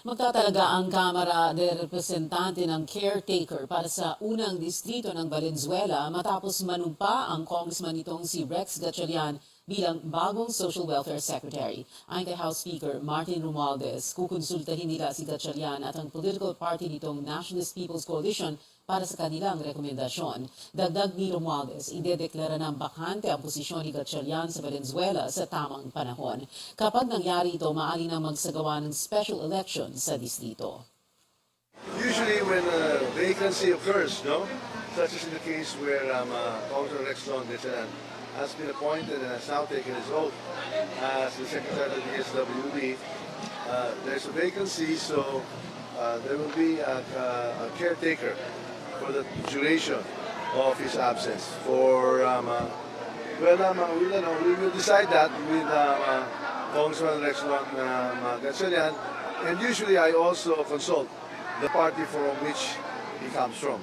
Speaker 4: Magtatalaga ang Kamara de Representante ng caretaker para sa unang distrito ng Valenzuela matapos manumpa ang congressman nitong si Rex Gatchalian bilang bagong Social Welfare Secretary. Ayon kay House Speaker Martin Romualdez, kukonsultahin nila si Gatchalian at ang political party nitong Nationalist People's Coalition para sa kanilang rekomendasyon. Dagdag ni Romualdez, idedeklara ng bakante ang posisyon ni Gatchalian sa Valenzuela sa tamang panahon. Kapag nangyari ito, maaari na magsagawa ng special election sa distrito.
Speaker 14: Usually when a vacancy occurs, no? Such as in the case where Congressman Rex Gatchalian has been appointed and has now taken his oath as the Secretary of the DSWD, there's a vacancy, so there will be a caretaker for the duration of his absence. For we will decide that with Congressman Rex Gatchalian, and usually I also consult the party from which he comes from.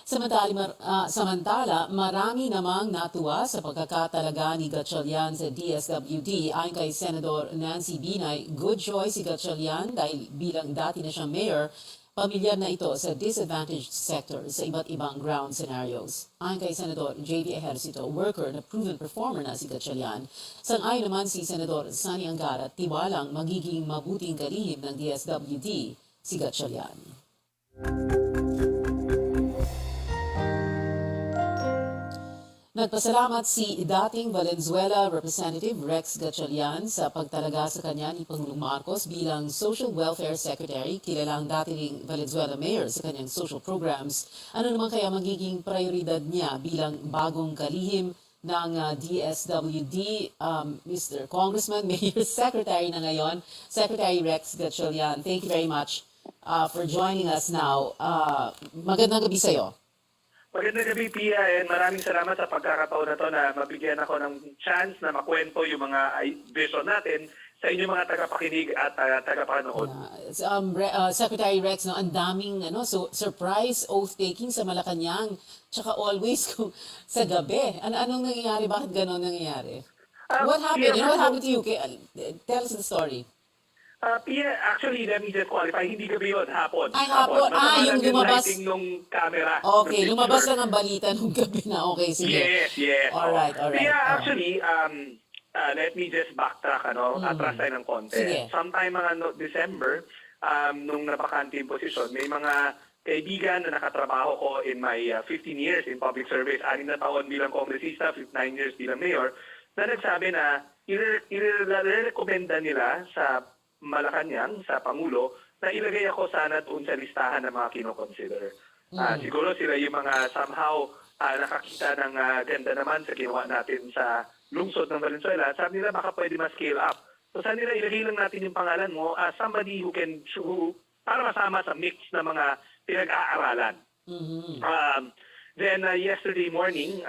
Speaker 4: Samantala, marami namang natuwa sa pagkakatalaga ni Gatchalian sa DSWD. Ayon kay Senador Nancy Binay, good choice si Gatchalian dahil bilang dati na siyang mayor, pamilyar na ito sa disadvantaged sectors sa iba't ibang ground scenarios. Ayon kay Senador J.V. Ejercito, worker na proven performer na si Gatchalian. Sang-ayon naman si Senador Sani Angara, tiwalang magiging mabuting kalihim ng DSWD si Gatchalian. Nagpasalamat si dating Valenzuela Representative Rex Gatchalian sa pagtalaga sa kanya ni Pangulong Marcos bilang Social Welfare Secretary, kilalang dating Valenzuela Mayor sa kanyang social programs. Ano naman kaya magiging prioridad niya bilang bagong kalihim ng DSWD, Mr. Congressman, Mayor, Secretary na ngayon, Secretary Rex Gatchalian. Thank you very much for joining us now. Magandang gabi sa iyo.
Speaker 20: Magandang gabi, Pia, and maraming salamat sa pagkakataon na to na mabigyan ako ng chance na makwento yung mga vision natin sa inyong mga tagapakinig at tagapanood.
Speaker 4: Secretary Rex, no, ang daming surprise oath-taking sa Malacanang, tsaka always sa gabi. Anong nangyayari? Bakit gano'n nangyayari? What happened? What happened to you? Tell us the story.
Speaker 20: Pia, actually, let me just qualify, hindi gabi yun, hapon.
Speaker 4: Ay, hapon. Yung lumabas.
Speaker 20: Nung camera.
Speaker 4: Okay, lumabas lang ang balita nung gabi na. Okay, sige.
Speaker 20: Yes.
Speaker 4: Alright.
Speaker 20: Pia, actually, let me just backtrack, atras tayo ng konti.
Speaker 4: Sige.
Speaker 20: Sometime mga December, nung napakante yung posisyon, may mga kaibigan na nakatrabaho ko in my 15 years in public service, 6 na taon bilang kongresista, 9 years bilang mayor, na nagsabi na i-recommenda nila sa Malacanang, sa Pangulo,
Speaker 5: na ilagay ako sana doon sa listahan ng mga kinoconsider. Siguro sila yung mga somehow nakakita ng ganda naman sa ginawa natin sa lungsod ng Valenzuela. Sabi nila baka pwede ma-scale up. So sana nila ilagay lang natin yung pangalan mo as somebody who para masama sa mix ng mga pinag-aaralan. Then yesterday morning,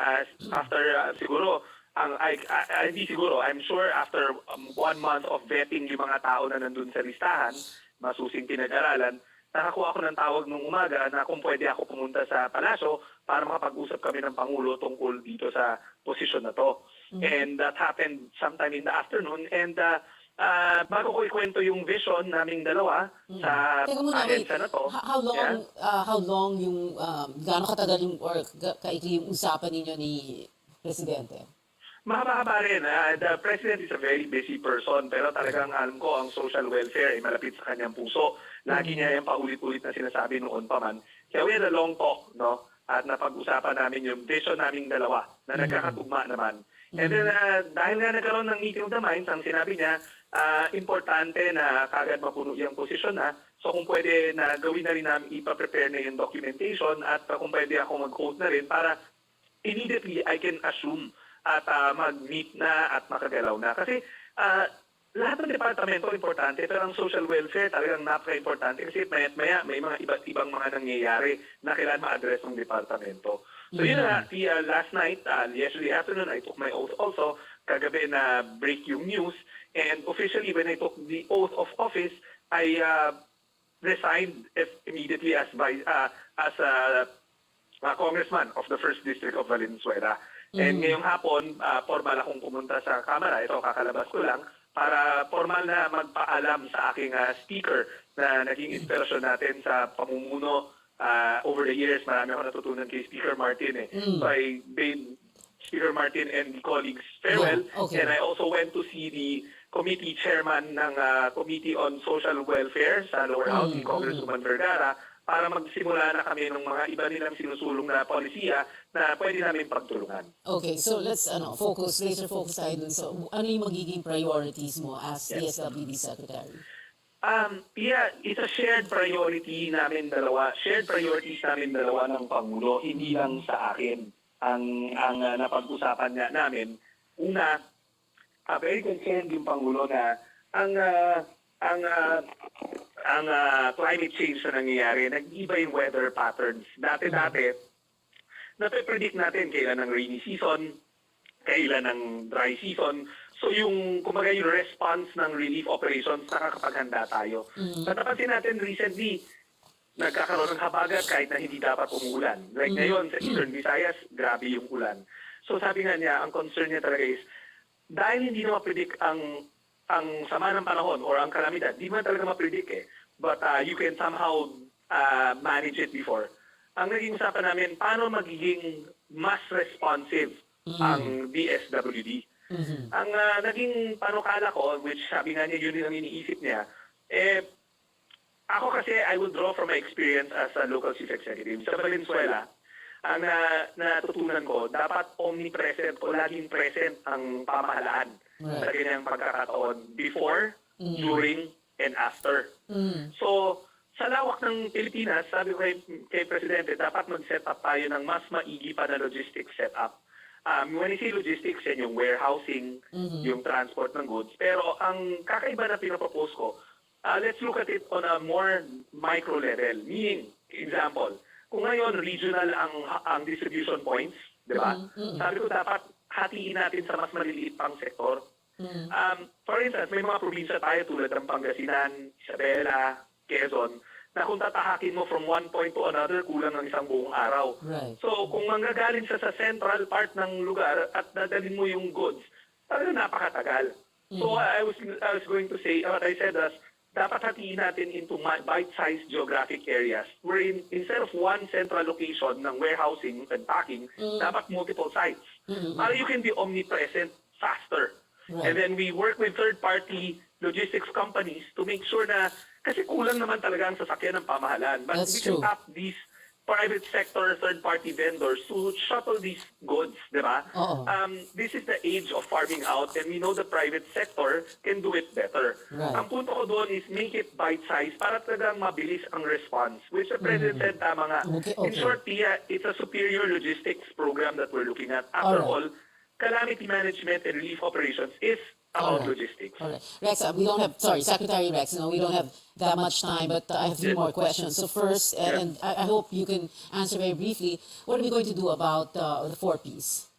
Speaker 5: after siguro, I'm sure after 1 month of vetting yung mga tao na nandun sa listahan, masusing pinag-aralan, nakakuha ako ng tawag nung umaga na kung pwede ako pumunta sa palasyo para makapag-usap kami ng Pangulo tungkol dito sa posisyon na to. And that happened sometime in the afternoon. And bago ko ikwento yung vision naming dalawa sa ahensya na to.
Speaker 4: How long yung, gaano katagal yung, or kaikli yung usapan ninyo ni Presidente?
Speaker 5: Mahaba-haba rin. The President is a very busy person, pero talagang alam ko ang social welfare ay malapit sa kanyang puso. Lagi niya yung paulit-ulit na sinasabi noon pa man. Kaya we had a long talk, no? At napag-usapan namin yung vision naming dalawa na nagkakatugma naman. And then, dahil nga nagkaroon ng meeting of the minds, ang sinabi niya, importante na kagad mapuno yung posisyon na. So kung pwede na gawin na rin namin, ipa-prepare na yung documentation at kung pwede ako mag-quote na rin para immediately I can assume at mag-meet na at makagalaw na. Kasi lahat ng departamento importante, pero ang social welfare talagang napaka-importante kasi maya may mga iba't ibang mga nangyayari na kailangan ma-address ng departamento. So yun na, last night, yesterday afternoon, I took my oath also. Kagabi na break yung news. And officially, when I took the oath of office, I resigned immediately as congressman of the 1st District of Valenzuela. And ngayong hapon, formal akong pumunta sa Kamara. Ito, kakalabas ko lang para formal na magpaalam sa aking speaker na naging inspirasyon natin sa pamumuno over the years. Marami ako natutunan kay Speaker Martin. So I bade Speaker Martin and the colleagues farewell. And I also went to see the committee chairman ng Committee on Social Welfare sa Lower House, si Congresswoman Vergara, para magsimula na kami ng mga iba nilang sinusulong na polisiya na pwede namin pagtulungan.
Speaker 4: Okay, so let's laser focus tayo dun. So ano yung magiging priorities mo as DSWD Secretary?
Speaker 5: It's a shared priority namin dalawa. Shared priorities namin dalawa ng Pangulo, hindi lang sa akin. Ang napag-usapan nga namin, una, very concerned yung Pangulo na ang climate change na nangyayari, nag-iba yung weather patterns. Dati, nape-predict natin kailan ng rainy season, kailan ng dry season. So yung, kumbaga yung response ng relief operations, nakakapaghanda tayo. Napansin natin recently, nagkakaroon ng habagat kahit na hindi dapat umuulan. Like ngayon, sa Eastern Visayas, grabe yung ulan. So sabi nga niya, ang concern niya talaga is, dahil hindi na ma-predict ang sama ng panahon or ang kalamidad, di man talaga ma-predict but you can somehow manage it before. Ang naging usapan namin, paano magiging mas responsive ang DSWD. Ang naging panukala ko, which sabi nga niya, yun ang iniisip niya, ako kasi I will draw from my experience as a local chief executive. Sa Valenzuela, ang natutunan ko, dapat omnipresent o laging present ang pamahalaan sa ganyang pagkakataon before, during, and after. So, sa lawak ng Pilipinas, sabi ko kay Presidente, dapat mag-set up tayo ng mas maigi pa na logistics setup. When I say logistics, yan yung warehousing, yung transport ng goods. Pero ang kakaiba na pinapropose ko, let's look at it on a more micro level. Meaning, example, kung ngayon regional ang distribution points, di ba? Sabi ko dapat hatiin natin sa mas maliliit pang sektor. For instance, may mga probinsya tayo tulad ng Pangasinan, Isabela, Quezon, na kung tatahakin mo from one point to another, kulang ng isang buong araw. So kung manggagaling siya sa central part ng lugar at dadalhin mo yung goods, talagang napakatagal. So I was going to say, what I said was, dapat hatiin natin into bite-sized geographic areas wherein instead of one central location ng warehousing and packing, dapat multiple sites. Para you can be omnipresent faster. And then we work with third-party logistics companies to make sure na, kasi kulang naman talaga ang sasakyan ng pamahalan. But we can tap these private sector, third-party vendors to shuttle these goods, di ba?
Speaker 4: Oo.
Speaker 5: This is the age of farming out, and we know the private sector can do it better.
Speaker 4: Right.
Speaker 5: Ang punto ko doon is make it bite-sized para talagang mabilis ang response, which the President said tama nga.
Speaker 4: Okay,
Speaker 5: In
Speaker 4: okay.
Speaker 5: short, Pia, it's a superior logistics program that we're looking at. After
Speaker 4: Alright.
Speaker 5: all, calamity management and relief operations is about
Speaker 4: Alright.
Speaker 5: logistics.
Speaker 4: All right. Rex, we don't have, sorry, Secretary Rex, we don't have that much time, but I have 3 more questions. So first, and I hope you can answer very briefly, what are we going to do about the 4Ps?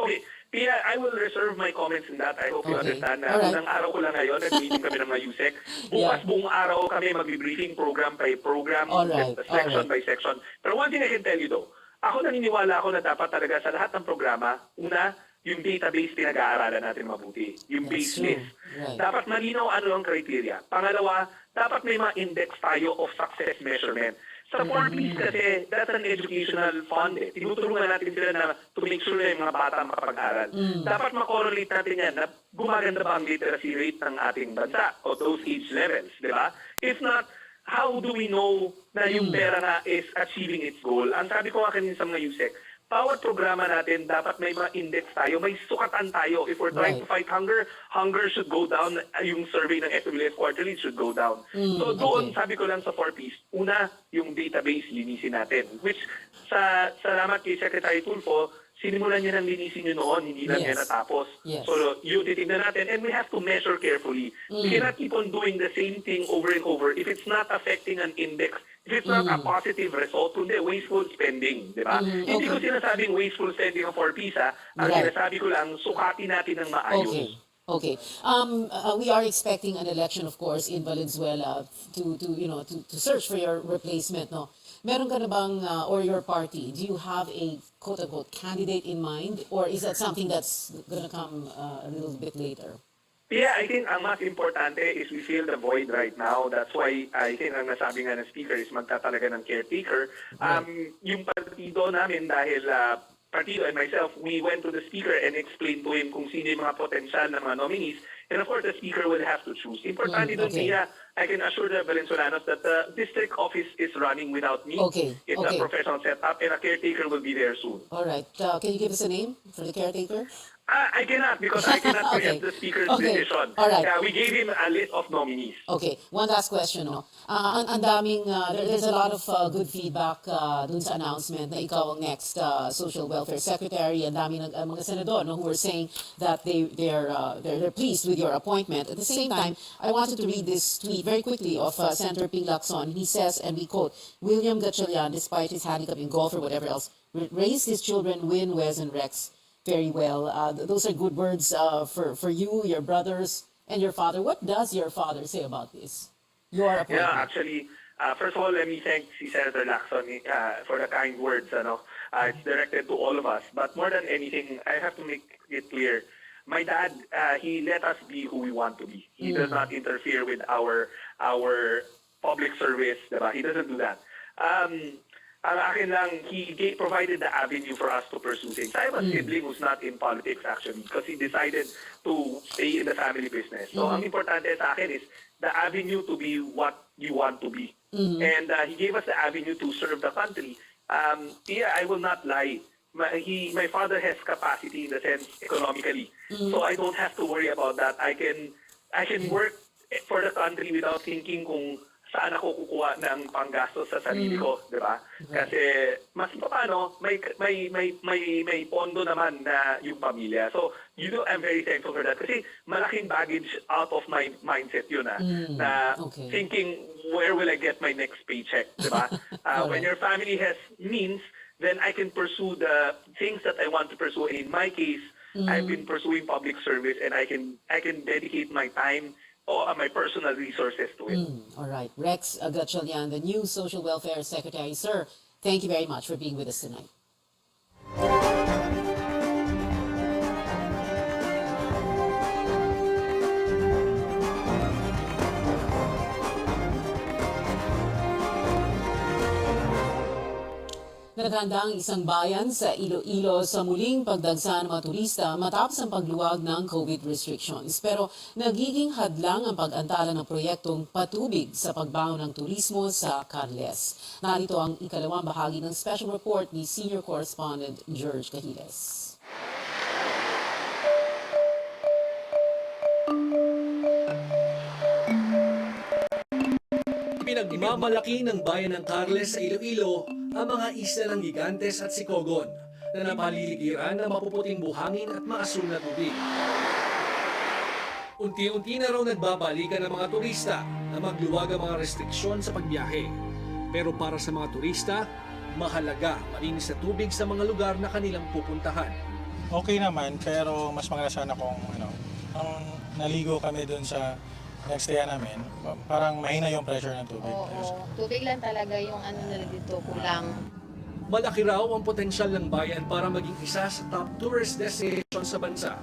Speaker 5: Okay, Pia, I will reserve my comments in that. I hope you
Speaker 4: Okay.
Speaker 5: understand na
Speaker 4: Alright.
Speaker 5: unang araw ko lang ngayon, nag-meeting kami ng mga USEC. Bukas buong araw kami mag-briefing program by program,
Speaker 4: Alright.
Speaker 5: section
Speaker 4: Alright.
Speaker 5: by section. Pero one thing I can tell you though, ako naniniwala ako na dapat talaga sa lahat ng programa, una, yung database pinag-aaralan natin mabuti. Yung
Speaker 4: That's
Speaker 5: base
Speaker 4: true.
Speaker 5: list.
Speaker 4: Right.
Speaker 5: Dapat malinaw ano ang criteria. Pangalawa, dapat may mga index tayo of success measurement. Sa 4Ps kasi, that's an educational fund. Tinutulungan natin sila na to make sure na yung mga bata makapag-aral. Dapat makorrelate natin yan na gumaganda ba ang literacy rate ng ating bansa o those age levels, di ba? If not, how do we know na yung pera na is achieving its goal? Ang sabi ko nga kanina sa mga USEC, bawat programa natin, dapat may mga index tayo, may sukatan tayo. If we're trying to fight hunger, hunger should go down. Yung survey ng FWS quarterly should go down. So doon, sabi ko lang sa 4Ps, una, yung database, linisin natin. Which, salamat kay Secretary Tulfo, sinimulan niya ng linisin yun noon, hindi lang
Speaker 4: Yes.
Speaker 5: yan natapos.
Speaker 4: Yes.
Speaker 5: So yun, titignan natin, and we have to measure carefully. We cannot keep on doing the same thing over and over if it's not affecting an index. If it's not a positive result, kundi wasteful spending, di ba? Hindi ko sinasabing wasteful spending ang 4Ps, ha? Ang
Speaker 4: Right.
Speaker 5: sinasabi ko lang, sukatin natin ng maayos.
Speaker 4: Okay. Okay. We are expecting an election, of course, in Valenzuela to search for your replacement. No, meron ka na bang or your party? Do you have a quote unquote candidate in mind, or is that something that's gonna come a little bit later?
Speaker 5: Yeah, I think ang mas importante is we fill the void right now. That's why I think ang nasabi nga ng speaker is magtatalaga ng caretaker. Yung partido namin dahil partido and myself, we went to the speaker and explained to him kung sino yung mga potential na mga nominees. And of course, the speaker will have to choose. Importante doon,
Speaker 4: okay.
Speaker 5: Pia, I can assure the Valenzuelanos that the district office is running without me.
Speaker 4: Okay,
Speaker 5: It's
Speaker 4: okay.
Speaker 5: a professional setup and a caretaker will be there soon.
Speaker 4: All right. Can you give us a name for the caretaker?
Speaker 5: I cannot because I cannot
Speaker 4: Okay.
Speaker 5: preempt the speaker's
Speaker 4: Okay.
Speaker 5: decision.
Speaker 4: All right.
Speaker 5: We gave him a list of nominees.
Speaker 4: Okay, one last question. No? Ang daming, there's a lot of good feedback dun sa announcement na ikaw ang next Social Welfare Secretary. Ang daming mga senador who were saying that they're pleased with your appointment. At the same time, I wanted to read this tweet very quickly of Senator Ping Lacson. He says, and we quote, William Gatchalian, despite his handicap in golf or whatever else, raised his children, Win, Wes, and Rex very well. Those are good words for you, your brothers, and your father. What does your father say about this? Your appointment.
Speaker 5: Yeah, actually, first of all, let me thank si Senator Lacson for the kind words. It's directed to all of us. But more than anything, I have to make it clear, my dad, he let us be who we want to be. He does not interfere with our public service. Diba? He doesn't do that. Ang akin lang, he provided the avenue for us to pursue things. I have a sibling who's not in politics actually because he decided to stay in the family business. So ang importante sa akin is the avenue to be what you want to be. And he gave us the avenue to serve the country. Yeah, I will not lie. My father has capacity in the sense economically. So I don't have to worry about that. I can work for the country without thinking kung saan ako kukuha ng panggastos sa sarili ko, di ba? Kasi mas paano, may pondo naman na yung pamilya. So, I'm very thankful for that. Kasi malaking baggage out of my mindset yun, na thinking, where will I get my next paycheck, di ba? When your family has means, then I can pursue the things that I want to pursue. In my case, I've been pursuing public service and I can dedicate my time or my personal resources to it.
Speaker 4: All right. Rex Gatchalian, the new Social Welfare Secretary. Sir, thank you very much for being with us tonight. Naghanda ang isang bayan sa Iloilo sa muling pagdagsa ng mga turista matapos ang pagluwag ng COVID restrictions. Pero nagiging hadlang ang pag-antala ng proyektong patubig sa pagbangon ng turismo sa Carles. Narito ang ikalawang bahagi ng special report ni Senior Correspondent George Cahiles.
Speaker 12: Pinagmamalaki ng bayan ng Carles sa Iloilo ang mga isla ng Gigantes at Sicogon na napaliligiran ng mapuputing buhangin at maasul na tubig. Unti-unti na raw nagbabalikan ng mga turista na magluwag ang mga restriksyon sa pagbiyahe. Pero para sa mga turista, mahalaga malinis na tubig sa mga lugar na kanilang pupuntahan.
Speaker 17: Okay naman, pero mas maganda sana kung ang naligo kami doon sa next day namin, parang mahina yung pressure ng tubig.
Speaker 6: Oo, tubig lang talaga yung nila dito, kulang.
Speaker 12: Malaki raw ang potensyal ng bayan para maging isa sa top tourist destination sa bansa.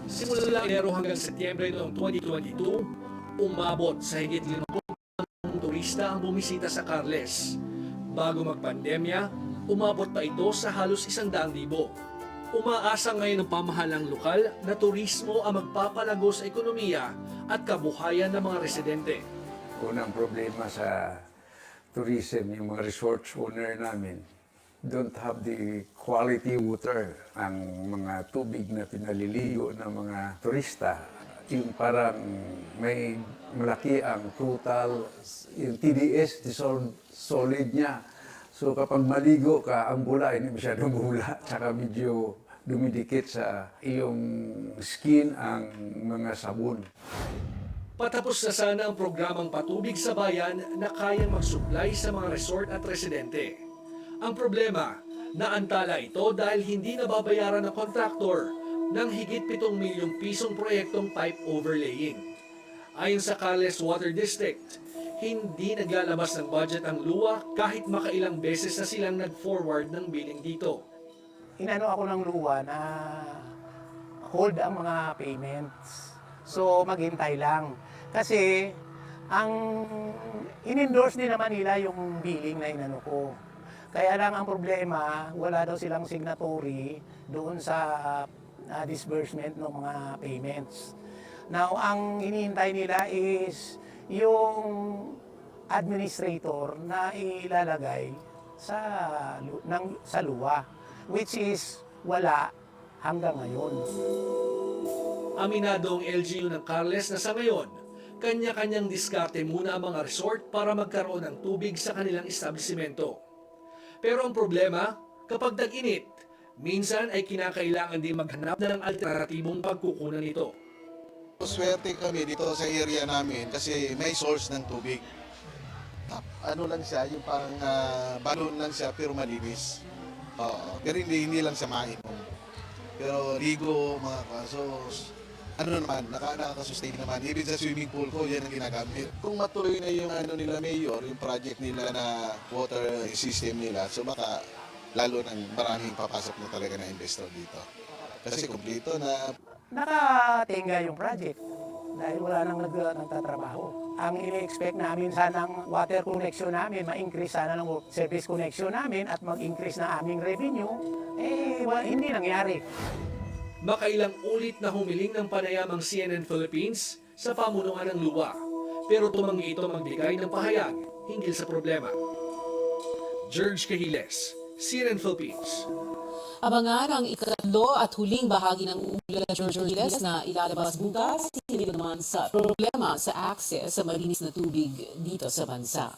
Speaker 12: Simula Enero hanggang Setyembre noong 2022, umabot sa higit 50,000 turista ang bumisita sa Carles. Bago magpandemya, umabot pa ito sa halos 100,000. Umaasa ngayon ng pamahalang lokal na turismo ang magpapalago sa ekonomiya at kabuhayan ng mga residente.
Speaker 7: Unang problema sa tourism, yung mga resorts owner namin, don't have the quality water. Ang mga tubig na pinaliligo ng mga turista, yung parang may malaki ang total, yung TDS, dissolved solid niya. So kapag maligo ka, ang bula, hindi masyadong bula, tsaka medyo dumidikit sa iyong skin ang mga sabon.
Speaker 12: Patapos na sana ang programang patubig sa bayan na kayang mag-supply sa mga resort at residente. Ang problema, naantala ito dahil hindi nababayaran ng kontraktor ng higit 7 milyong pisong proyektong pipe overlaying. Ayon sa Carles Water District, hindi naglalabas ng budget ang luwa kahit makailang beses na silang nag-forward ng billing dito.
Speaker 17: Inano ako ng luwa na hold ang mga payments. So maghintay lang. Kasi ang in-endorse din naman nila yung billing na inano ko. Kaya lang ang problema, wala daw silang signatory doon sa disbursement ng mga payments. Now, ang hinihintay nila is yung administrator na ilalagay sa luwa, which is wala hanggang ngayon.
Speaker 12: Aminado ang LGU ng Carles na sa ngayon, kanya-kanyang diskarte muna ang mga resort para magkaroon ng tubig sa kanilang establisimento. Pero ang problema, kapag tag-init, minsan ay kinakailangan din maghanap na ng alternatibong pagkukunan nito.
Speaker 8: Swerte kami dito sa area namin kasi may source ng tubig. Ano lang siya, yung parang balon lang siya pero malinis. Pero hindi lang siya mainom. Pero ligo, mga kasos, ano naman, nakaka-sustain naman. Even sa swimming pool ko, yan ang ginagamit. Kung matuloy na yung nila mayor, yung project nila na water system nila, so baka lalo nang maraming papasok na talaga na investor dito. Kasi kumplito na.
Speaker 17: Nakatenga yung project dahil wala nang nagtatrabaho. Ang ini-expect namin sanang water connection namin, ma-increase sana ng service connection namin at mag-increase na aming revenue, hindi nangyari.
Speaker 12: Makailang ulit na humiling ng panayam ang CNN Philippines sa pamunuan ng luwa, pero tumanggi ito magbigay ng pahayag hinggil sa problema. George Cahiles, CNN Philippines.
Speaker 4: Abangan ang ikatlo at huling bahagi ng ulat ni George Cahiles na ilalabas bukas, hindi naman sa problema sa access sa malinis na tubig dito sa bansa.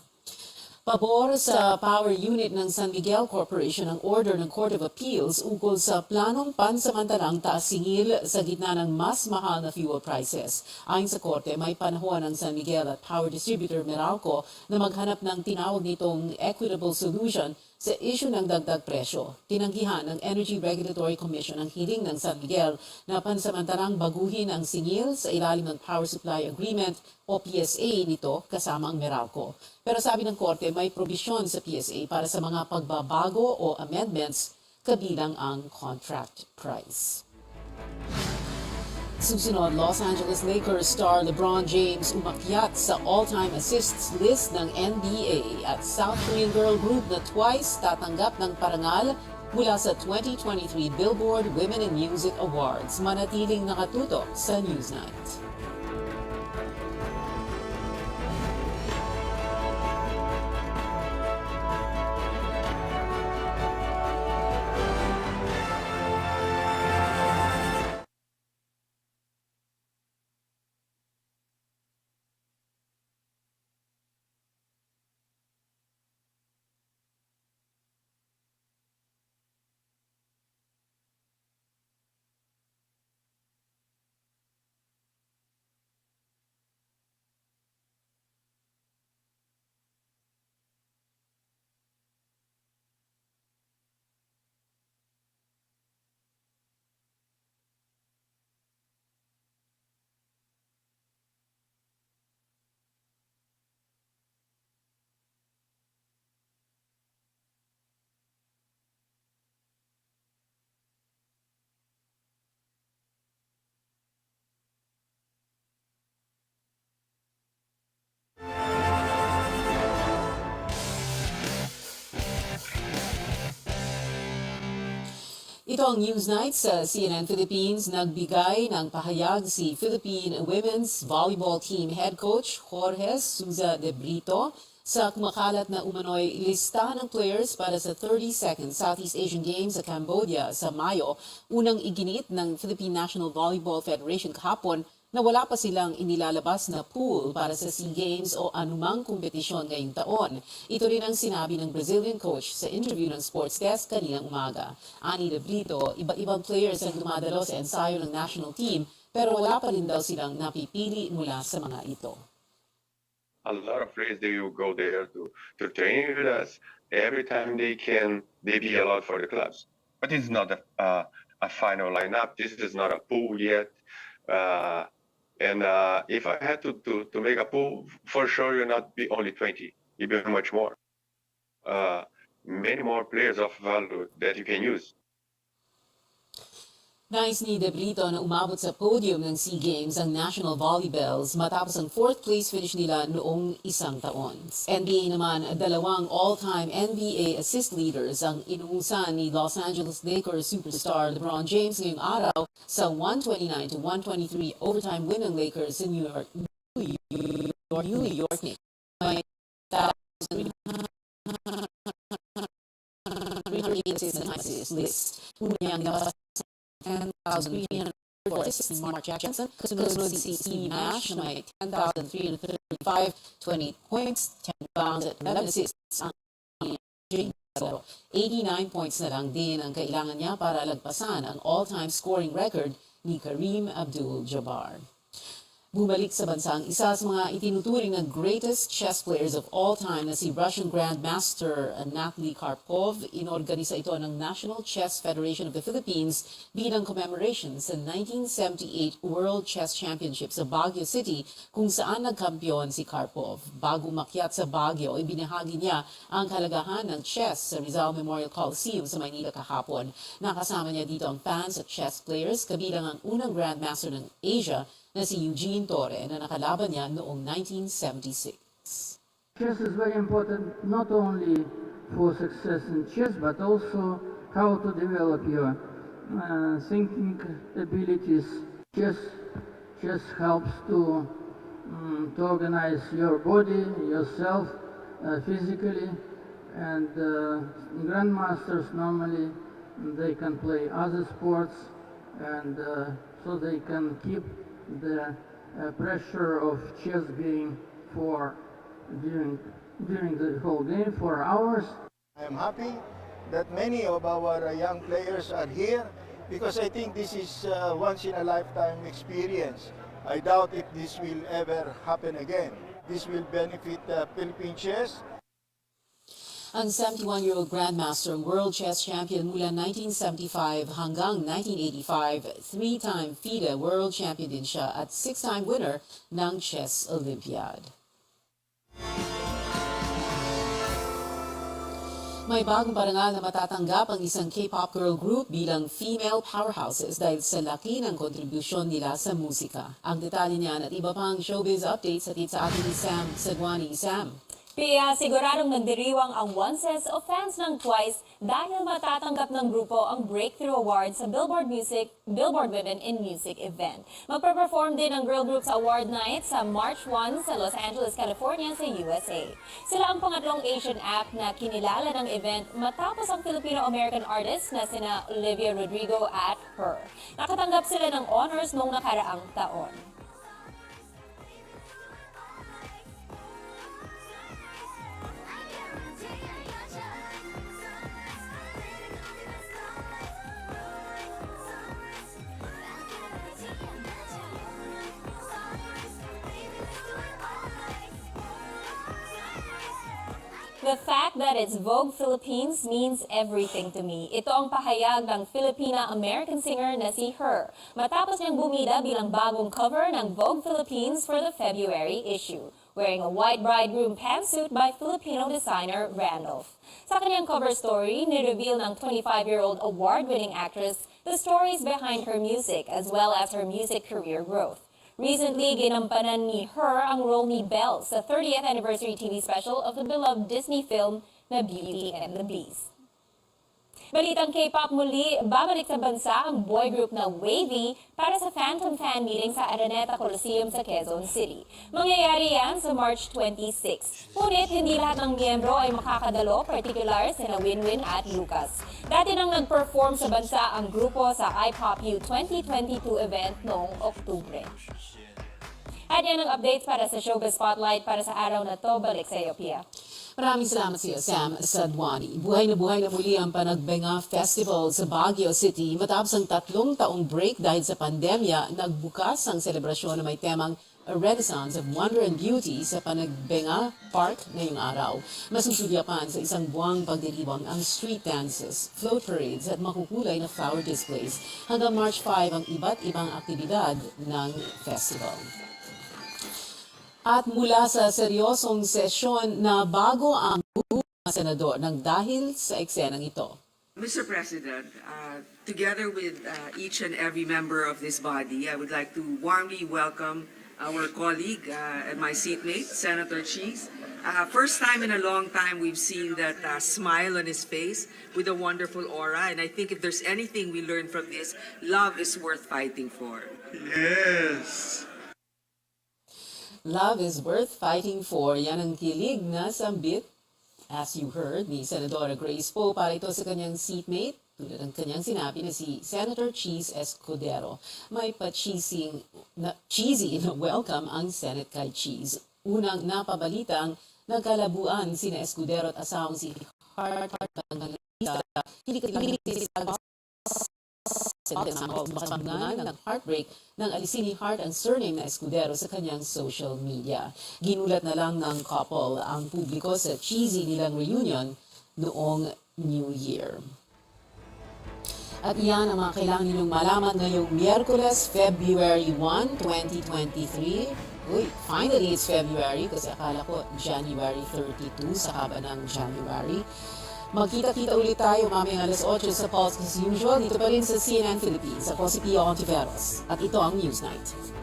Speaker 4: Pabor sa power unit ng San Miguel Corporation ang order ng Court of Appeals ukol sa planong pansamantalang taas-singil sa gitna ng mas mahal na fuel prices. Ayon sa Korte, may panahon ng San Miguel at power distributor Meralco na maghanap ng tinawag nitong equitable solution sa issue ng dagdag presyo. Tinanggihan ng Energy Regulatory Commission ang hiling ng San Miguel na pansamantalang baguhin ang singil sa ilalim ng Power Supply Agreement o PSA nito kasama ang Meralco. Pero sabi ng Korte, may probisyon sa PSA para sa mga pagbabago o amendments kabilang ang contract price. Susunod, Los Angeles Lakers star LeBron James umakyat sa all-time assists list ng NBA at South Korean girl group na twice tatanggap ng parangal mula sa 2023 Billboard Women in Music Awards. Manatiling nakatutok sa Newsnight. Ito ang Newsnight sa CNN Philippines. Nagbigay ng pahayag si Philippine Women's Volleyball Team Head Coach Jorge Souza de Brito sa kumakalat na umano'y lista ng players para sa 32nd Southeast Asian Games sa Cambodia sa Mayo. Unang iginit ng Philippine National Volleyball Federation kahapon na wala pa silang inilalabas na pool para sa SEA Games o anumang kompetisyon ngayong taon. Ito rin ang sinabi ng Brazilian coach sa interview ng Sports Desk kaninang umaga. Ani de Brito, iba't ibang players ang dumadalo sa ensayo ng national team pero wala pa rin daw silang napipili mula sa mga ito.
Speaker 9: A lot of players, they will go there to train with us. Every time they can, they be allowed for the clubs. But it's not a final lineup. This is not a pool yet. If I had to make a pool, for sure you'll not be only 20, you'll be much more. Many more players of value that you can use.
Speaker 4: Nais ni De Brito na umabot sa podium ng SEA Games ang National Volleybells matapos ang 4th place finish nila noong isang taon. NBA naman, dalawang all-time NBA assist leaders ang inuusan ni Los Angeles Lakers superstar LeBron James ngayong araw sa 129-123 overtime win ng Lakers sa New York Knicks. May 308 assists list. Una niyang nabasa 10,304 assists ni Mark Jackson. Kasunod si Steve Nash na may 10,335, 28 points, 10 rebounds at 11 assists. Ang 89 points na lang din ang kailangan niya para lagpasan ang all-time scoring record ni Kareem Abdul-Jabbar. Bumalik sa bansa ang isa sa mga itinuturing na greatest chess players of all time na si Russian Grandmaster Natalie Karpov. Inorganisa ito ng National Chess Federation of the Philippines bilang commemoration sa 1978 World Chess Championship sa Baguio City kung saan nagkampiyon si Karpov. Bago umakyat sa Baguio, ibinahagi niya ang kahalagahan ng chess sa Rizal Memorial Coliseum sa Maynila kahapon. Nakasama niya dito ang fans at chess players, kabilang ang unang Grandmaster ng Asia na si Eugene Torre na nakalaban niya noong 1976.
Speaker 11: Chess is very important not only for success in chess but also how to develop your thinking abilities. Chess helps to organize your body, yourself physically, and grandmasters normally they can play other sports and so they can keep the pressure of chess game for during the whole game for hours.
Speaker 13: I am happy that many of our young players are here because I think this is once in a lifetime experience. I doubt if this will ever happen again. This will benefit Philippine chess.
Speaker 4: Ang 71-year-old Grandmaster, World Chess Champion mula 1975 hanggang 1985, 3-time FIDE World Champion din siya at 6-time winner ng Chess Olympiad. May bagong parangal na matatanggap ang isang K-pop girl group bilang female powerhouses dahil sa laki ng kontribusyon nila sa musika. Ang detalye niyan at iba pang showbiz updates hatid sa ating ni Sam Sagwani. Sam.
Speaker 3: Pia, siguradong nagdiriwang ang onces o fans ng Twice dahil matatanggap ng grupo ang Breakthrough Award sa Billboard Women in Music event. Magpe-perform din ang girl group sa award night sa March 1 sa Los Angeles, California sa USA. Sila ang pangatlong Asian act na kinilala ng event matapos ang Filipino-American artist na sina Olivia Rodrigo at Her. Nakatanggap sila ng honors noong nakaraang taon. The fact that it's Vogue Philippines means everything to me. Ito ang pahayag ng Filipina-American singer na si Her, matapos niyang bumida bilang bagong cover ng Vogue Philippines for the February issue, wearing a white bridegroom pantsuit by Filipino designer Randolph. Sa kanyang cover story, ni-reveal ng 25-year-old award-winning actress the stories behind her music as well as her music career growth. Recently, ginampanan ni Her ang role ni Belle sa 30th anniversary TV special of the beloved Disney film na Beauty and the Beast. Balitang K-pop, muli babalik sa bansa ang boy group na Wavy para sa Phantom Fan Meeting sa Araneta Coliseum sa Quezon City. Mangyayari yan sa March 26. Ngunit hindi lahat ng miyembro ay makakadalo, particular sina Winwin at Lucas. Dati nang nag-perform sa bansa ang grupo sa iPopU 2022 event noong Oktubre. At yan ang updates para sa Showbiz Spotlight para sa araw na to. Balik sa iyo, Pia.
Speaker 4: Maraming salamat sa iyo, Sam Sadwani. Buhay na muli ang Panagbenga Festival sa Baguio City. Matapos ang 3 taong break dahil sa pandemya, nagbukas ang selebrasyon na may temang A Renaissance of Wonder and Beauty sa Panagbenga Park ngayong araw. Masusulyapan sa isang buwang pagdiriwang ang street dances, float parades at makukulay na flower displays. Hanggang March 5 ang iba't ibang aktibidad ng festival. At mula sa seryosong sesyon na bago ang mga senador ng dahil sa eksenang ito.
Speaker 15: Mr. President, together with each and every member of this body, I would like to warmly welcome our colleague and my seatmate, Senator Cheese. First time in a long time we've seen that smile on his face with a wonderful aura. And I think if there's anything we learn from this, love is worth fighting for. Yes!
Speaker 4: Love is worth fighting for. Yan ang kilig na sambit, as you heard, ni Senadora Grace Poe para ito sa kanyang seatmate, tulad ng kanyang sinabi na si Senator Cheese Escudero. May cheesy na welcome ang Senate kay Cheese. Unang napabalitang nagkalabuan sina Escudero at asawang si Hart hindi ng heartbreak nang alisin ni Hart ang surname na Escudero sa kanyang social media. Ginulat na lang ng couple ang publiko sa cheesy nilang reunion noong New Year. At iyan ang mga kailangan ninyong malaman ngayong Miyerkules, February 1, 2023. Uy, finally it's February kasi akala ko January 32 sa haba ng January. Magkita-kita ulit tayo mamayang alas 8 sa Pulse as usual. Dito pa rin sa CNN Philippines. Ako si Pia Ontiveros. At ito ang Newsnight.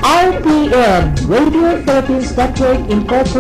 Speaker 16: RPN, Radio Philippines Network Incorporated.